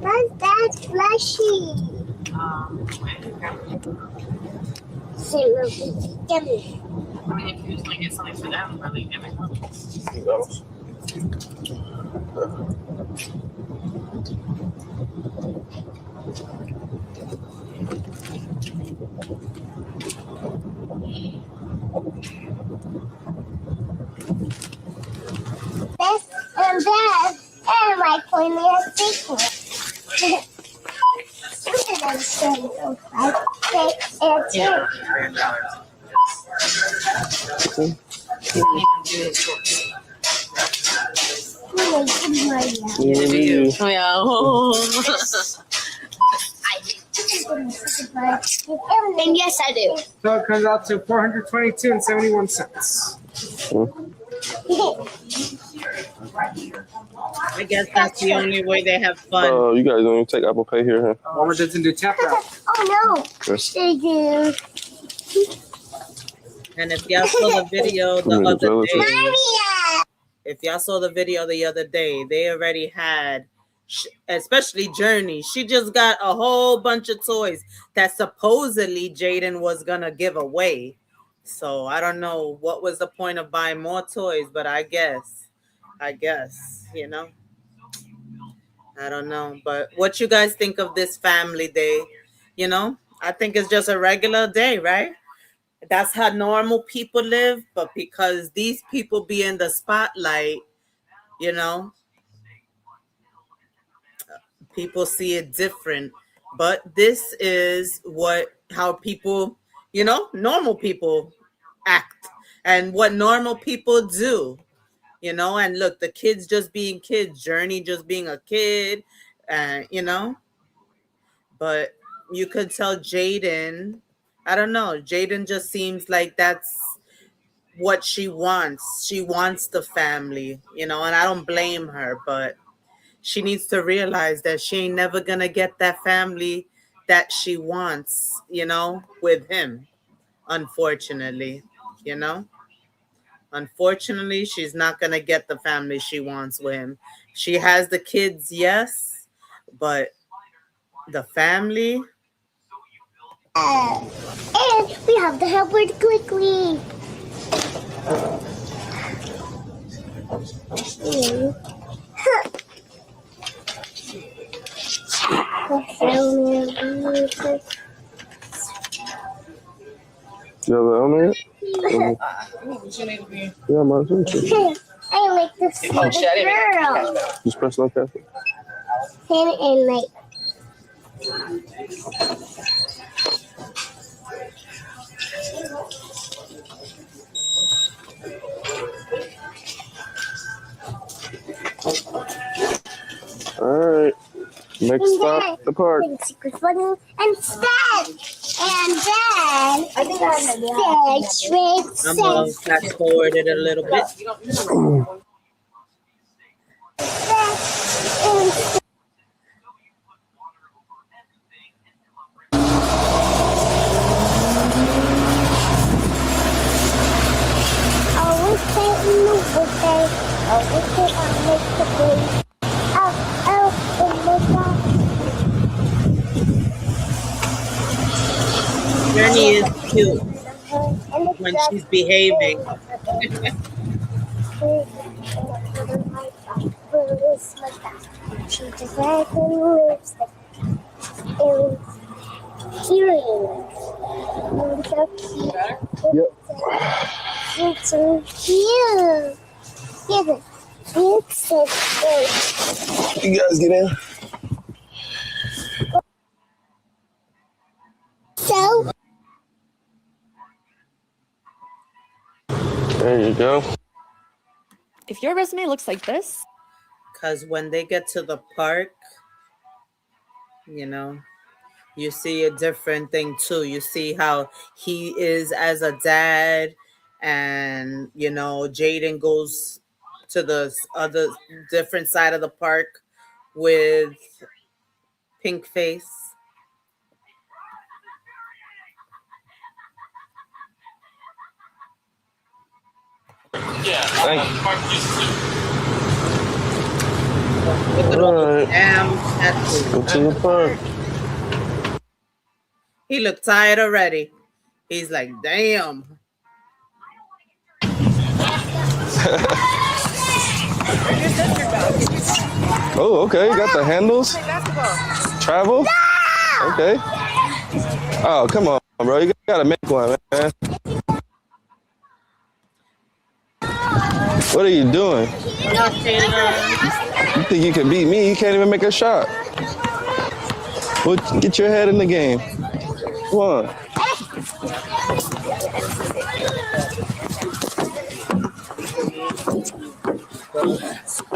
D: What's that flashy? Gummy.
B: I mean, if you just like get something for them, really, it makes money.
C: McDonald's.
D: This and that. And my point is secret. Some of them say those like and
B: Yeah. Oh, yeah.
D: And yes, I do.
I: So it comes out to $422.71.
A: I guess that's the only way they have fun.
C: Oh, you guys don't even take Apple Pay here, huh?
I: Walmart doesn't do tap out.
D: Oh no,
C: Yes.
D: they do.
A: And if y'all saw the video the
C: Mm,
A: other
C: jealous.
A: day,
D: Maria.
A: if y'all saw the video the other day, they already had, especially Journey. She just got a whole bunch of toys that supposedly Jaidyn was gonna give away. So I don't know what was the point of buying more toys, but I guess, you know, I don't know. But what you guys think of this family day? You know, I think it's just a regular day, right? That's how normal people live, but because these people be in the spotlight, you know, people see it different. But this is how people, you know, normal people act and what normal people do, you know. And look, the kids just being kids, Journey just being a kid, you know. But you could tell Jaidyn, I don't know, Jaidyn just seems like that's what she wants. She wants the family, you know, and I don't blame her, but she needs to realize that she ain't never gonna get that family that she wants, you know, with him, unfortunately, you know. Unfortunately, she's not gonna get the family she wants with him. She has the kids, yes, but the family.
D: And we have to help her quickly.
C: You have an helmet? Yeah, my too.
D: I like this little girl.
C: Just press no cap.
D: And like.
C: Alright. Next stop, the park.
D: Secret funny and sad. And then I think I straight
A: I'm gonna fast forward it a little bit. Journey is cute when she's behaving.
D: She just like lipstick. Earrings. So cute.
C: Yep.
D: It's so cute. Yeah, it's so cute.
C: You guys get in.
D: So.
C: There you go.
J: If your resume looks like this,
A: Because when they get to the park, you know, you see a different thing too. You see how he is as a dad, and you know, Jaidyn goes to the other different side of the park with Pink Face.
C: Thank you.
A: Look at all those
C: Alright.
A: damn tattoos.
C: Go to the park.
A: He looked tired already. He's like, damn.
C: Oh, okay. You got the handles. Travel. Okay. Oh, come on, bro. You gotta make one, man. What are you doing? You think you can beat me? You can't even make a shot. Well, get your head in the game. Come on.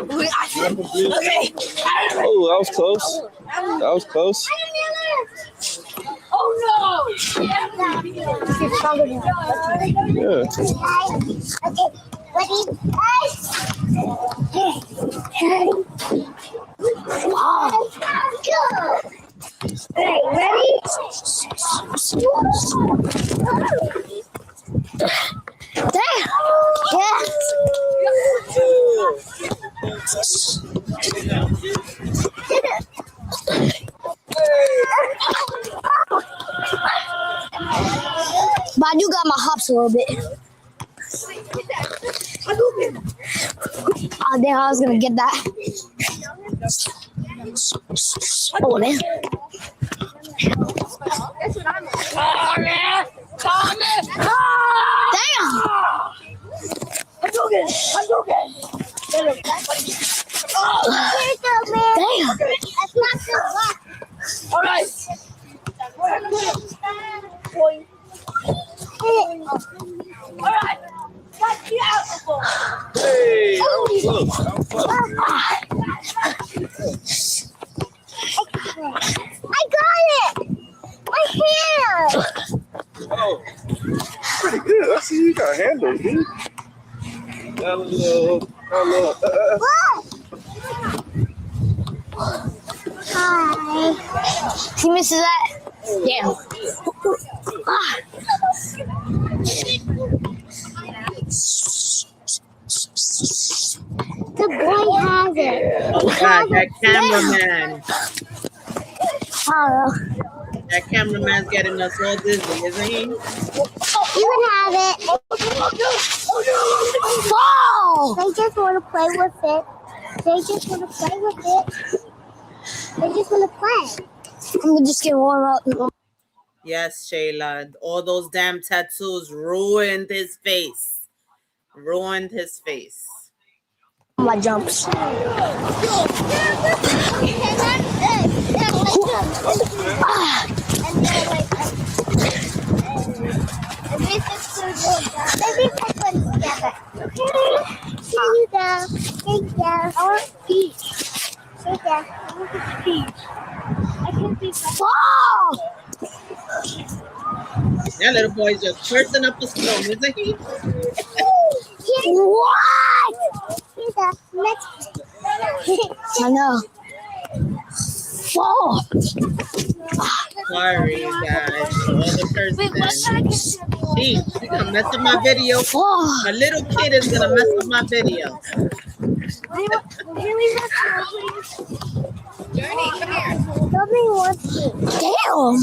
D: Okay.
C: Oh, that was close. That was close.
D: Oh no! Yeah.
C: Yeah.
D: Okay, ready? Damn! Yeah. But I do got my hops a little bit. Oh damn, I was gonna get that. Oh man. Damn! I'm joking. Damn. All right. All right.
C: Hey, that was close.
D: I got it! My hand!
C: Oh, pretty good. I see you got handles, dude. Hello.
D: Hi. He misses that? Damn. The boy has it.
A: Oh God, that cameraman.
D: Oh,
A: That cameraman's getting us all dizzy, isn't he?
D: you can have it. Fall! They just want to play with it. They just want to play. I'm just getting warm up.
A: Yes, Shayla. All those damn tattoos ruined his face.
D: My jumps.
A: That little boy's just cursing up a storm, isn't he?
D: What? I know. Fall.
A: Sorry, guys. All the cursing. She's gonna mess up my video. A little kid is gonna mess up my video.
D: Journey, come here. Nobody wants to. Damn.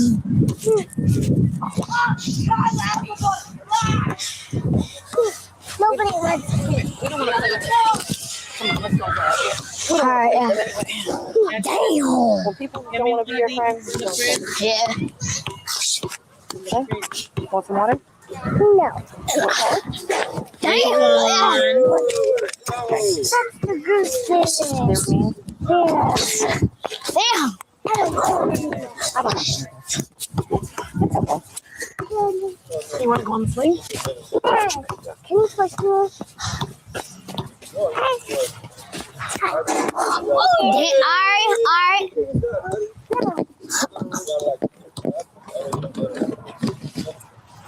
D: Nobody wants to.
H: We don't want to play with it. Come on, let's go.
D: All right, yeah. Damn.
H: Well, people don't want to be your friends.
D: Yeah.
H: Okay. Want some water?
D: No. Damn. That's the goose fish. Yeah. Damn.
H: You want to go on the swing?
D: Can you push me?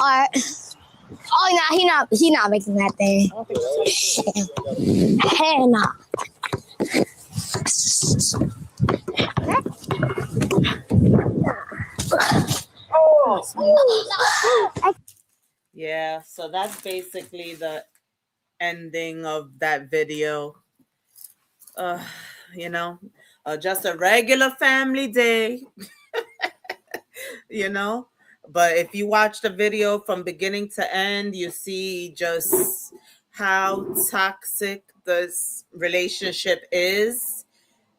D: Alright. Oh, He not making that thing. Hell no.
A: Yeah, so that's basically the ending of that video. Uh, you know, just a regular family day, you know. But if you watch the video from beginning to end, you see just how toxic this relationship is.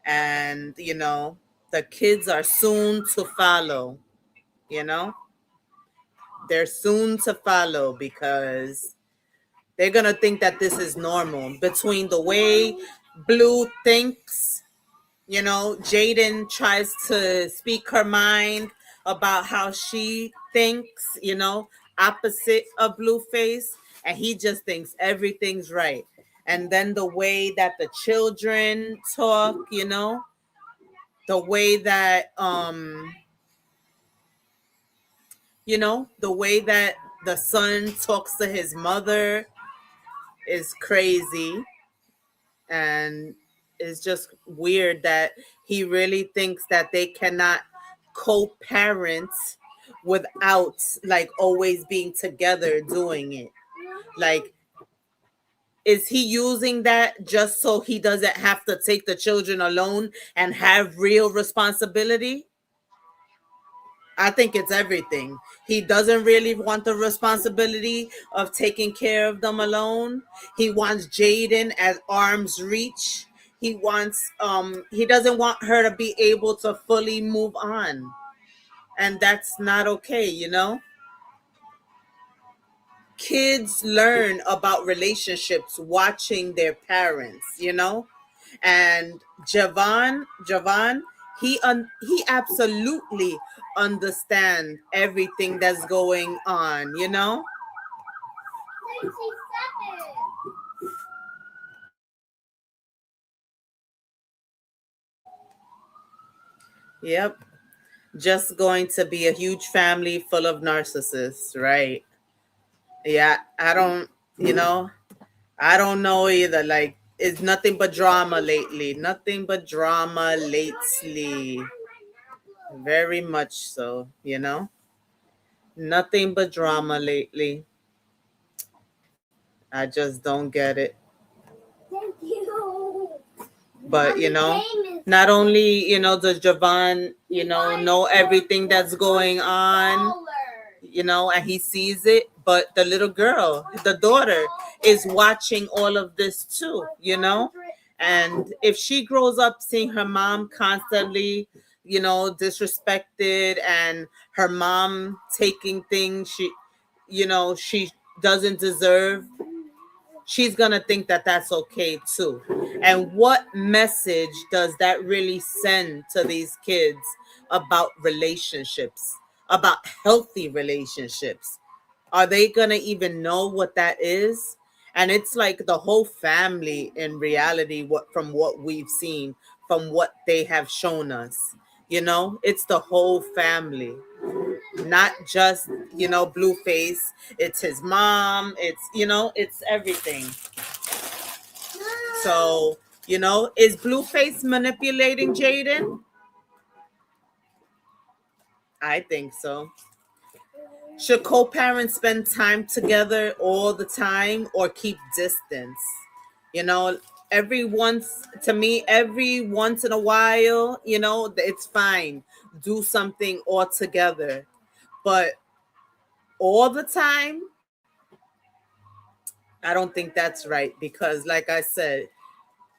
A: And, you know, the kids are soon to follow, you know. They're soon to follow because they're going to think that this is normal. Between the way Blue thinks, you know, Jaidyn tries to speak her mind about how she thinks, you know, opposite of Blueface, and he just thinks everything's right. And then the way that the children talk, you know, the way that you know, the way that the son talks to his mother is crazy. And it's just weird that he really thinks that they cannot co-parent without like always being together doing it. Like, is he using that just so he doesn't have to take the children alone and have real responsibility? I think it's everything. He doesn't really want the responsibility of taking care of them alone. He wants Jaidyn at arm's reach. He doesn't want her to be able to fully move on. And that's not okay, you know? Kids learn about relationships watching their parents, you know? And Javon, he absolutely understand everything that's going on, you know. Yep, just going to be a huge family full of narcissists, right? Yeah, I don't, you know, I don't know either. Like, it's nothing but drama lately. Nothing but drama lately. Very much so, you know? Nothing but drama lately. I just don't get it.
D: Thank you.
A: But, you know, not only, you know, does Javon, you know everything that's going on, you know, and he sees it, but the little girl, the daughter, is watching all of this too, you know? And if she grows up seeing her mom constantly, you know, disrespected, and her mom taking things she doesn't deserve, she's going to think that that's okay too. And what message does that really send to these kids about relationships, about healthy relationships? Are they going to even know what that is? And it's like the whole family in reality, from what we've seen, from what they have shown us. You know, it's the whole family, not just, you know, Blueface. It's his mom. It's, you know, it's everything. So, you know, is Blueface manipulating Jaidyn? I think so. Should co-parents spend time together all the time or keep distance? You know, every once in a while, you know, it's fine. Do something all together. But all the time, I don't think that's right, because like I said,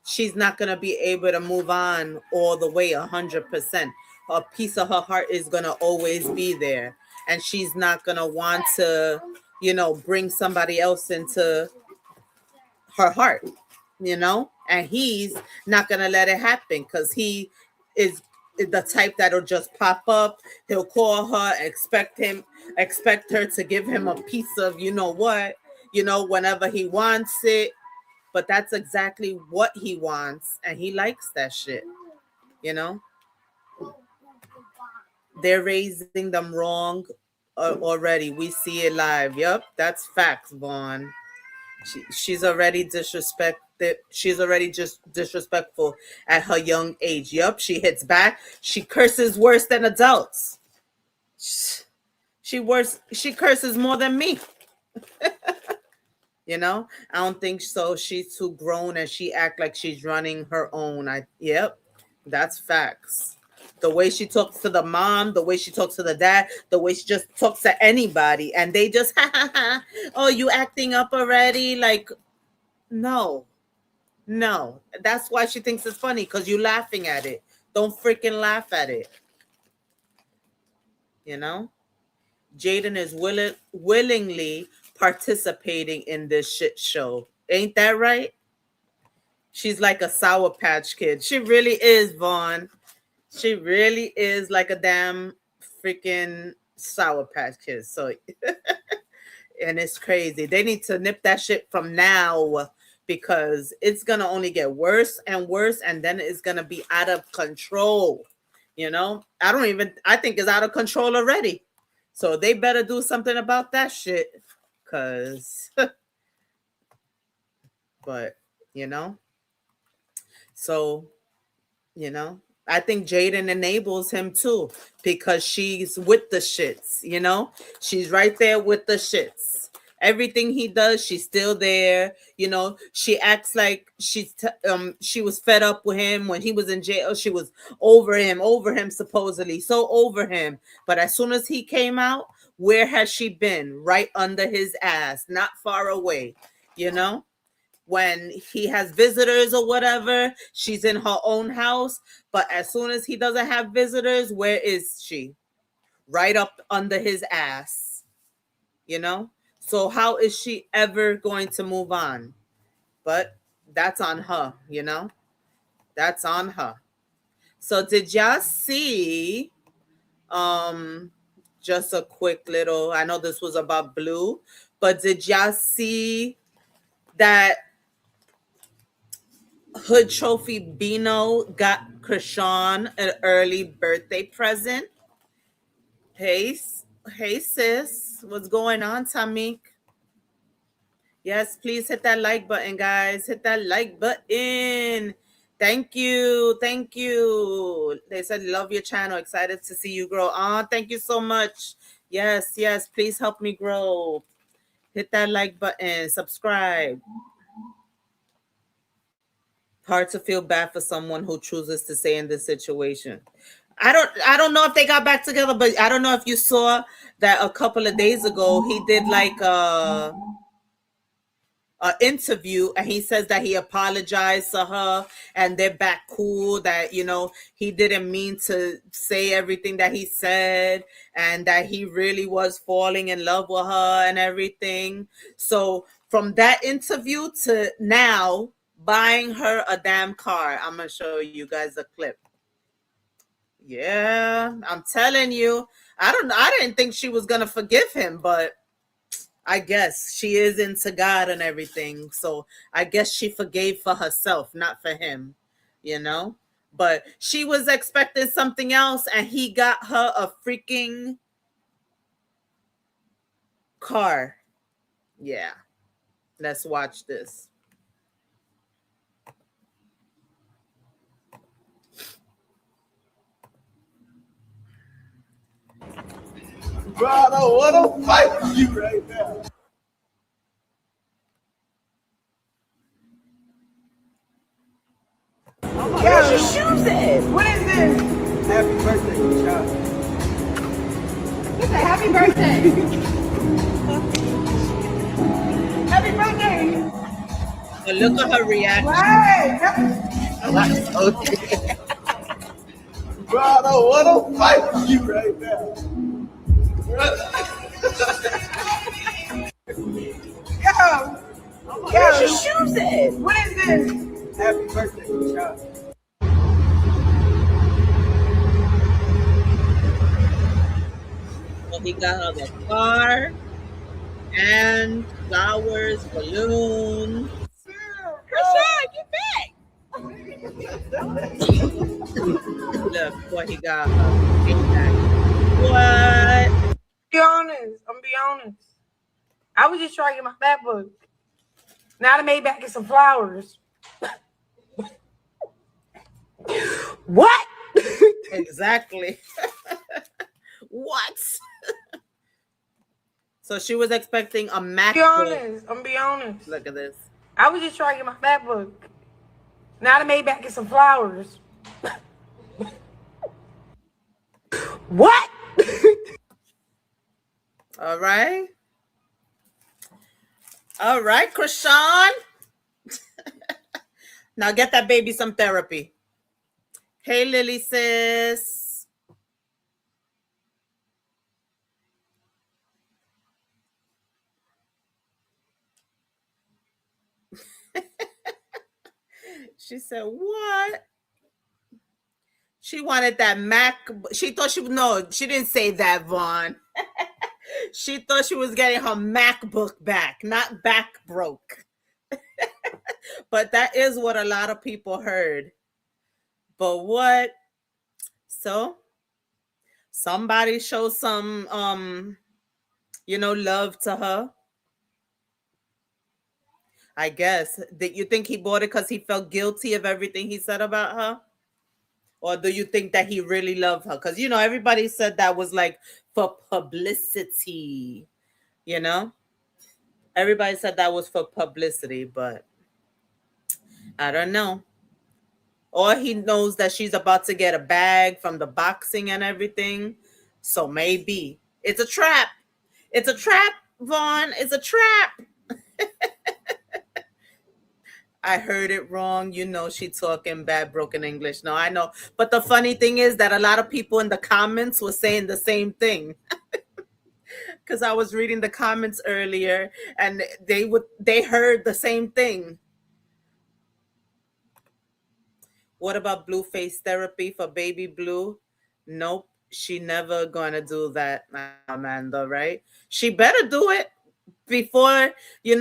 A: she's not going to be able to move on all the way 100%. A piece of her heart is going to always be there, and she's not going to want to, you know, bring somebody else into her heart, you know, and he's not going to let it happen, because he is the type that'll just pop up. He'll call her, expect her to give him a piece of, you know what, you know, whenever he wants it. But that's exactly what he wants, and he likes that shit, you know. They're raising them wrong already. We see it live. Yep, that's facts, Vaughn. She's already disrespected. She's already just disrespectful at her young age. Yep, she hits back. She curses worse than adults. She curses more than me. You know, I don't think so. She's too grown and she act like she's running her own. Yep, that's facts. The way she talks to the mom, the way she talks to the dad, the way she just talks to anybody, and they just oh, you acting up already? Like, no. That's why she thinks it's funny, because you laughing at it. Don't freaking laugh at it. You know? Jaidyn is willingly participating in this shit show. Ain't that right? She's like a Sour Patch Kid. She really is, Vaughn. She really is like a damn freaking Sour Patch Kid. So, and it's crazy. They need to nip that shit from now, because it's going to only get worse and worse, and then it's going to be out of control. You know? I think it's out of control already. So they better do something about that shit, because, but, you know? So, you know, I think Jaidyn enables him too, because she's with the shits, you know? She's right there with the shits. Everything he does, she's still there. You know, she acts like she was fed up with him when he was in jail. She was over him supposedly, so over him. But as soon as he came out, where has she been? Right under his ass, not far away, you know? When he has visitors or whatever, she's in her own house. But as soon as he doesn't have visitors, where is she? Right up under his ass, you know? So how is she ever going to move on? But that's on her, you know? That's on her. So did y'all see, just a quick little, I know this was about Blue, but did y'all see that Hood Trophy Bino got Krishan an early birthday present? Hey sis, what's going on, Tamik? Yes, please hit that like button, guys. Hit that like button. Thank you. They said love your channel. Excited to see you grow. Thank you so much. Yes, please help me grow. Hit that like button. Subscribe. Hard to feel bad for someone who chooses to stay in this situation. I don't know if they got back together, but I don't know if you saw that a couple of days ago he did like a interview, and he says that he apologized to her and they're back cool, that, you know, he didn't mean to say everything that he said, and that he really was falling in love with her and everything. So from that interview to now buying her a damn car, I'm gonna show you guys a clip. Yeah, I'm telling you, I didn't think she was gonna forgive him, but I guess she is into God and everything. So I guess she forgave for herself, not for him, you know? But she was expecting something else, and he got her a freaking car. Yeah. Let's watch this.
K: Bro, I don't want to fight with you right now. Where's your shoes at? What is this? Happy birthday, child. He said, happy birthday. Happy birthday.
A: Oh, look at her reaction.
K: Right. Okay. Bro, I don't want to fight with you right now. Yo, where's your shoes at? What is this? Happy birthday, child.
A: So he got her the car and flowers, balloons. Krishan, get back! Look what he got her. What?
K: honest. I'm gonna be honest. I was just trying to get my fat book. Now I made back get some flowers. What?
A: Exactly. What? So she was expecting a Mac.
K: Be honest. I'm gonna be honest.
A: Look at this.
K: I was just trying to get my fat book. Now I made back get some flowers. What?
A: All right. All right, Krishan. Now get that baby some therapy. Hey, Lily sis. She said, what? She wanted that Mac. She thought she, no, she didn't say that, Vaughn. She thought she was getting her MacBook back, not back broke. But that is what a lot of people heard. But what? So somebody showed some love to her. I guess. Did you think he bought it because he felt guilty of everything he said about her? Or do you think that he really loved her? Because, everybody said that was like for publicity, Everybody said that was for publicity, but I don't know. Or he knows that she's about to get a bag from the boxing and everything. So maybe. It's a trap. It's a trap, Vaughn. It's a trap. I heard it wrong. She talking bad broken English. No, I know. But the funny thing is that a lot of people in the comments were saying the same thing. Because I was reading the comments earlier and they heard the same thing. What about Blueface therapy for baby Blue? Nope. She never gonna do that, Amanda, right? She better do it before, you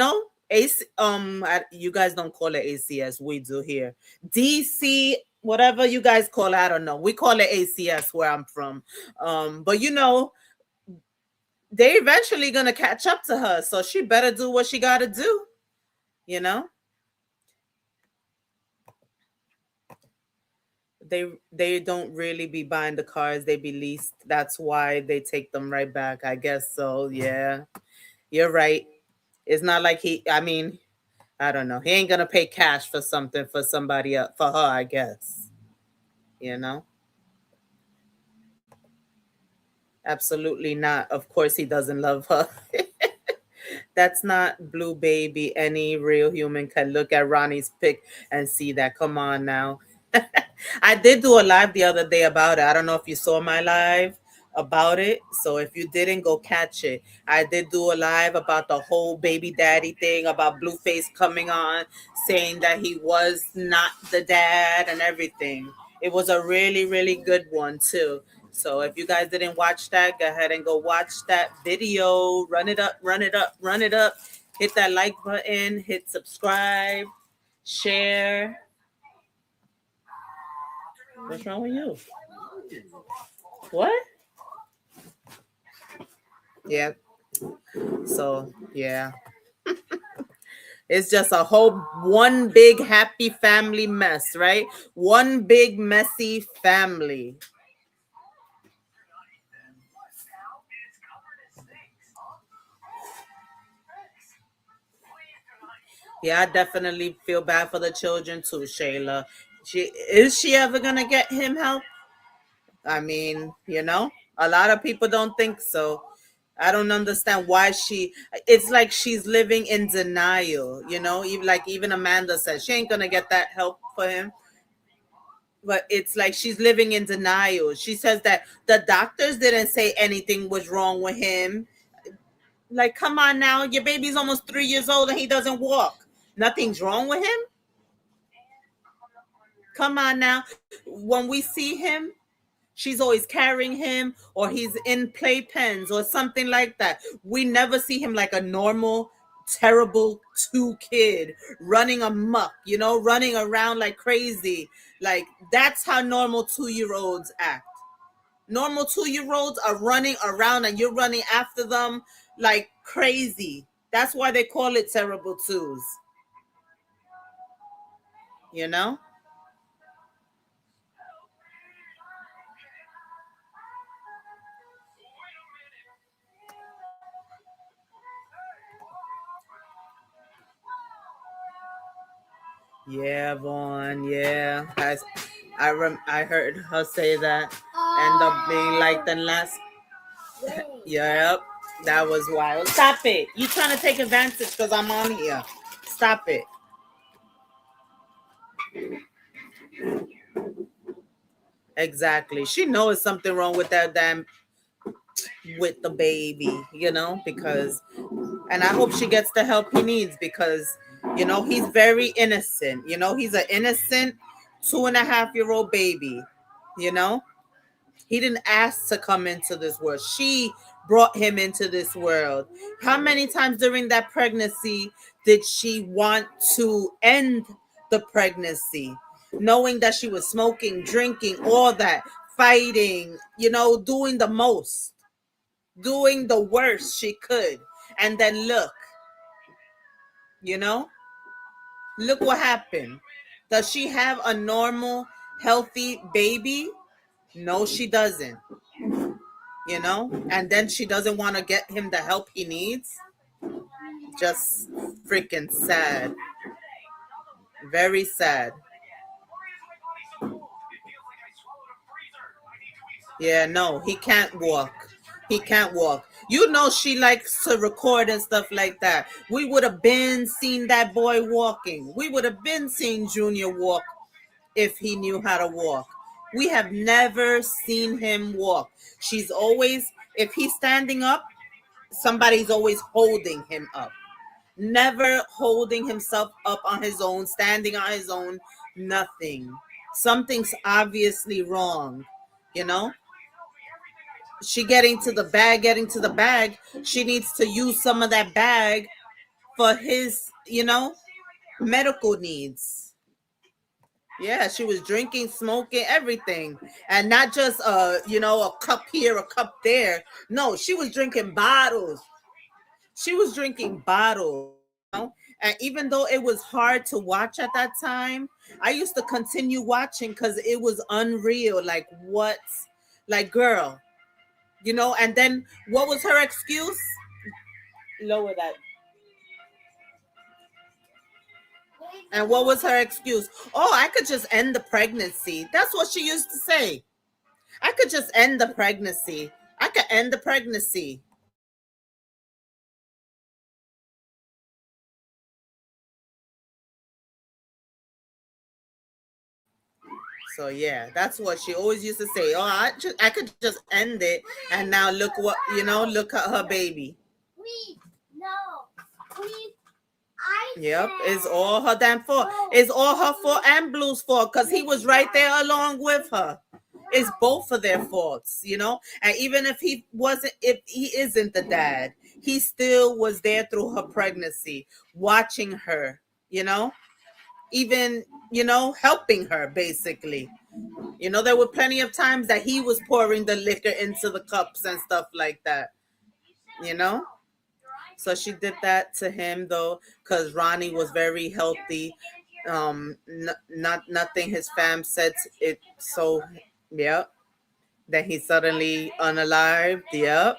A: guys don't call it ACS. We do here. DC, whatever you guys call it, I don't know. We call it ACS where I'm from. But they eventually gonna catch up to her. So she better do what she gotta do, They don't really be buying the cars, they be leased. That's why they take them right back. I guess so. Yeah. You're right. It's not like I don't know. He ain't gonna pay cash for something for somebody else, for her, I guess. Absolutely not. Of course he doesn't love her. That's not Blue Baby. Any real human can look at Ronnie's pic and see that. Come on now. I did do a live the other day about it. I don't know if you saw my live about it. So if you didn't, go catch it. I did do a live about the whole baby daddy thing, about Blueface coming on, saying that he was not the dad and everything. It was a really, really good one too. So if you guys didn't watch that, go ahead and go watch that video. Run it up, run it up, run it up. Hit that like button, hit subscribe, share. What's wrong with you? What? Yeah. So, yeah. It's just one big happy family mess, right? One big messy family. Yeah, I definitely feel bad for the children too, Shayla. Is she ever gonna get him help? I mean, a lot of people don't think so. I don't understand why it's like she's living in denial, even Amanda says she ain't gonna get that help for him. But it's like she's living in denial. She says that the doctors didn't say anything was wrong with him. Like, come on now, your baby's almost 3 years old and he doesn't walk. Nothing's wrong with him. Come on now. When we see him, she's always carrying him, or he's in playpens or something like that. We never see him like a normal, terrible 2 kid running amok, running around like crazy. Like, that's how normal 2-year-olds act. Normal 2-year-olds are running around and you're running after them like crazy. That's why they call it terrible twos. You know? Yeah, Vaughn. Yeah, I heard her say that. End up being like the last. Yep, that was wild. Stop it! You trying to take advantage because I'm on here? Stop it. Exactly. She knows something wrong with that damn with the baby. You know, because and I hope she gets the help he needs because he's very innocent. He's an innocent 2.5-year-old baby. You know. He didn't ask to come into this world. She brought him into this world. How many times during that pregnancy did she want to end the pregnancy? Knowing that she was smoking, drinking, all that, fighting, doing the most, doing the worst she could. And then you know, look what happened. Does she have a normal, healthy baby? No, she doesn't. And then she doesn't want to get him the help he needs. Just freaking sad. Very sad. Yeah, no, he can't walk. He can't walk. She likes to record and stuff like that. We would have been seen that boy walking. We would have been seen Junior walk if he knew how to walk. We have never seen him walk. She's always, if he's standing up, somebody's always holding him up. Never holding himself up on his own, standing on his own, nothing. Something's obviously wrong, you know? She getting to the bag. She needs to use some of that bag for his, medical needs. Yeah, she was drinking, smoking, everything. And not just a cup here, a cup there. No, she was drinking bottles. And even though it was hard to watch at that time, I used to continue watching because it was unreal. Like, what? Like, girl, and then what was her excuse? Lower that. And what was her excuse? Oh, I could just end the pregnancy. That's what she used to say. I could just end the pregnancy. I could end the pregnancy. So yeah, that's what she always used to say. Oh, I could just end it, and now look what look at her baby. Yep, it's all her damn fault. It's all her fault and Blue's fault because he was right there along with her. It's both of their faults, And even if he isn't the dad, he still was there through her pregnancy, watching her, even helping her basically. There were plenty of times that he was pouring the liquor into the cups and stuff like that. So she did that to him though, because Ronnie was very healthy. Nothing his fam said it. So yep, then he suddenly unalived. Yep.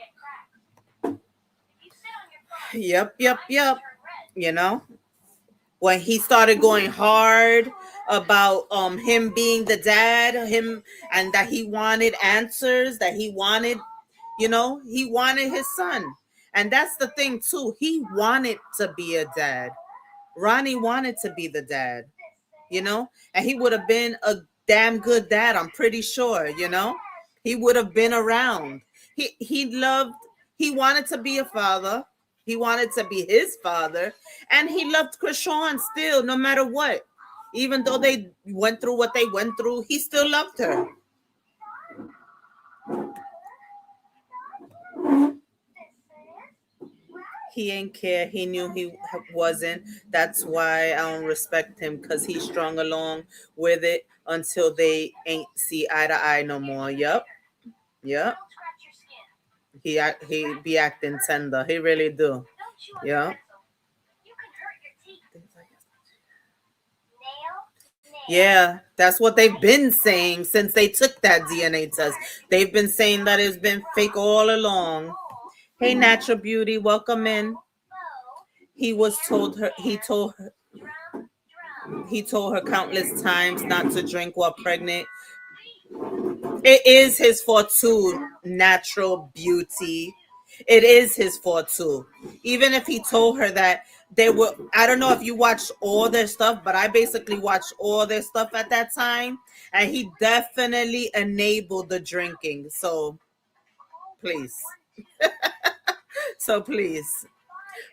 A: When he started going hard about him being the dad, and that he wanted answers, that he wanted his son. And that's the thing too. He wanted to be a dad. Ronnie wanted to be the dad, and he would have been a damn good dad. I'm pretty sure, he would have been around. He wanted to be a father. He wanted to be his father, and he loved Krishan still, no matter what. Even though they went through what they went through, he still loved her. He ain't care. He knew he wasn't. That's why I don't respect him, because he's strung along with it until they ain't see eye to eye no more. Yup. Yeah. He be acting tender. He really do. Yeah. Yeah, that's what they've been saying since they took that DNA test. They've been saying that it's been fake all along. Hey, Natural Beauty, welcome in. He was told her. He told her countless times not to drink while pregnant. It is his fault too, Natural Beauty. It is his fault too. Even if he told her that they were, I don't know if you watched all their stuff, but I basically watched all their stuff at that time, and he definitely enabled the drinking. So please, so please.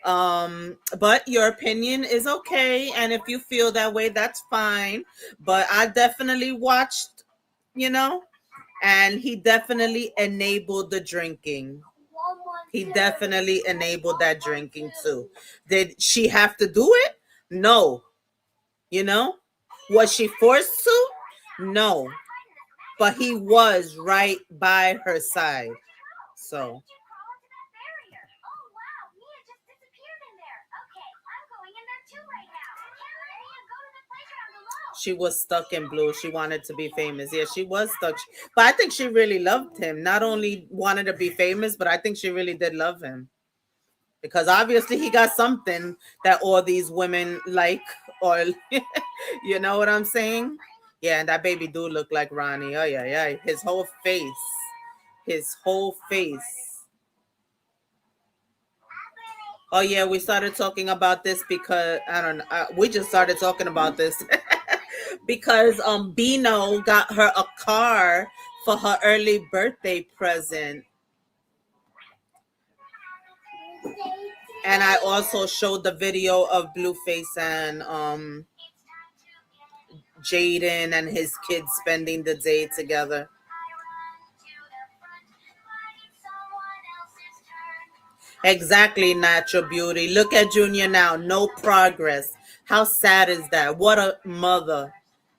A: But your opinion is okay, and if you feel that way, that's fine. But I definitely watched, you know, and he definitely enabled the drinking. He definitely enabled that drinking too. Did she have to do it? No. You know? Was she forced to? No. But he was right by her side. So she was stuck in Blue. She wanted to be famous. Yeah, she was stuck. But I think she really loved him. Not only wanted to be famous, but I think she really did love him. Because obviously he got something that all these women like, or you know what I'm saying? Yeah, and that baby do look like Ronnie. Oh yeah. His whole face. His whole face. Oh yeah, we started talking about this because I don't know. We just started talking about this because Bino got her a car for her early birthday present. And I also showed the video of Blueface and Jaidyn and his kids spending the day together. Exactly, Natural Beauty. Look at Junior now. No progress. How sad is that? What a mother,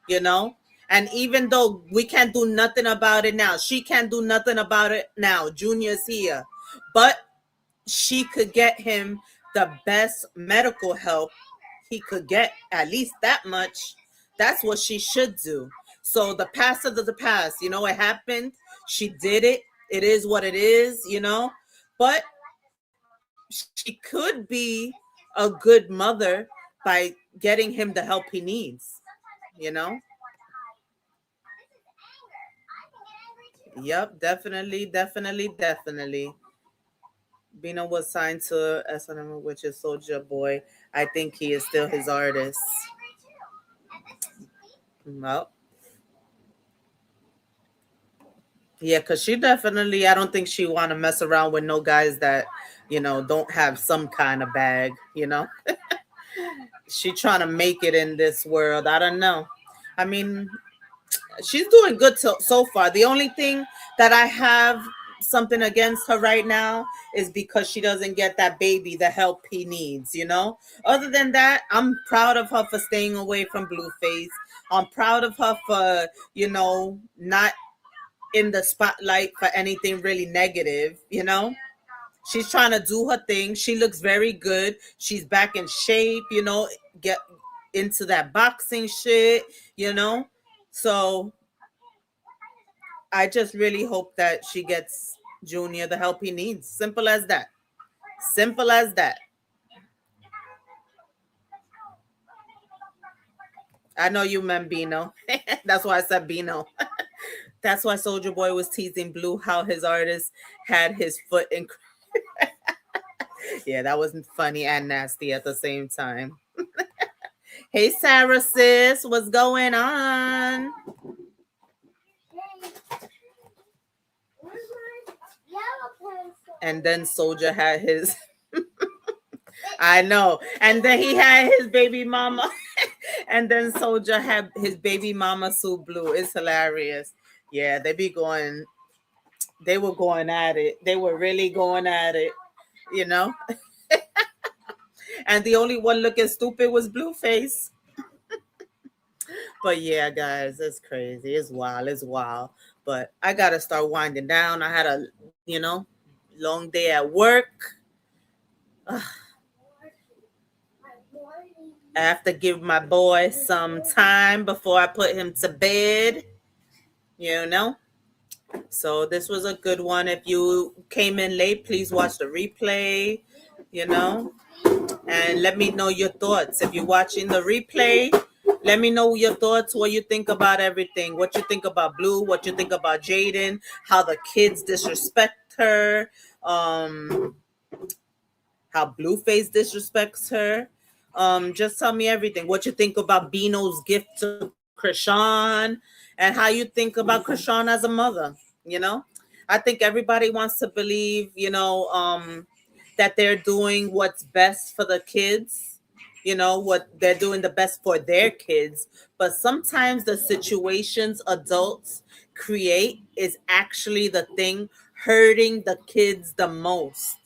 A: you know? And even though we can't do nothing about it now, she can't do nothing about it now. Junior's here. But she could get him the best medical help he could get, at least that much. That's what she should do. So the past is the past. You know, it happened. She did it. It is what it is, you know? But she could be a good mother by getting him the help he needs, you know? Yep, definitely. Bino was signed to S&M, which is Soldier Boy. I think he is still his artist. Well, yeah, because she definitely, I don't think she want to mess around with no guys that, you know, don't have some kind of bag, you know? She trying to make it in this world. I don't know. I mean, she's doing good so far. The only thing that I have something against her right now is because she doesn't get that baby the help he needs, you know? Other than that, I'm proud of her for staying away from Blueface. I'm proud of her for, you know, not in the spotlight for anything really negative, you know? She's trying to do her thing. She looks very good. She's back in shape, you know, get into that boxing shit, you know? So I just really hope that she gets Junior the help he needs. Simple as that. Simple as that. I know you meant Bino. That's why I said Bino. That's why Soldier Boy was teasing Blue how his artist had his foot in. Yeah, that wasn't funny and nasty at the same time. Hey, Sarah, sis, what's going on? And then Soldier had his. I know. And then he had his baby mama. And then Soldier had his baby mama Sue Blue. It's hilarious. Yeah, they were going at it. They were really going at it, you know? And the only one looking stupid was Blueface. But yeah, guys, it's crazy. It's wild. It's wild. But I gotta start winding down. I had a, long day at work. Ugh. I have to give my boy some time before I put him to bed. You know. So this was a good one. If you came in late, please watch the replay. You know. And let me know your thoughts. If you're watching the replay, let me know your thoughts, what you think about everything, what you think about Blue, what you think about Jaidyn, how the kids disrespect her, how Blueface disrespects her. Just tell me everything. What you think about Bino's gift to Krishan, and how you think about Krishan as a mother. You know, I think everybody wants to believe, that they're doing what's best for the kids. What they're doing the best for their kids, but sometimes the situations adults create is actually the thing hurting the kids the most.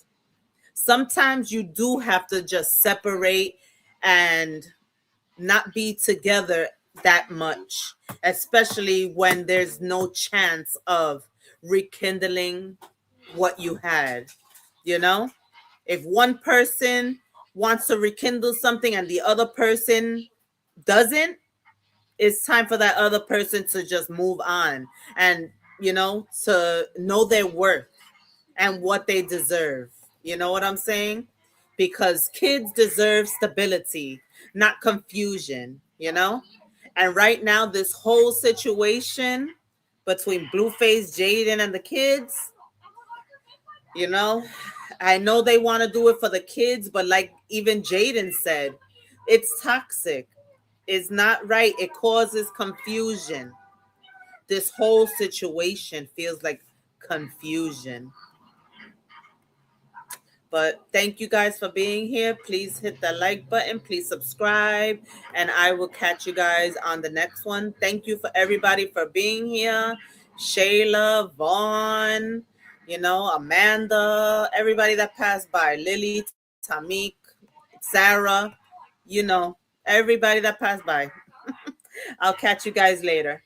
A: Sometimes you do have to just separate and not be together that much, especially when there's no chance of rekindling what you had. You know, if one person wants to rekindle something and the other person doesn't, it's time for that other person to just move on and, to know their worth and what they deserve. You know what I'm saying? Because kids deserve stability, not confusion, And right now, this whole situation between Blueface, Jaidyn, and the kids, I know they want to do it for the kids, but like even Jaidyn said, it's toxic. It's not right. It causes confusion. This whole situation feels like confusion. But thank you guys for being here. Please hit the like button. Please subscribe. And I will catch you guys on the next one. Thank you for everybody for being here. Shayla, Vaughn, Amanda, everybody that passed by. Lily, Tamik, Sarah, everybody that passed by. I'll catch you guys later.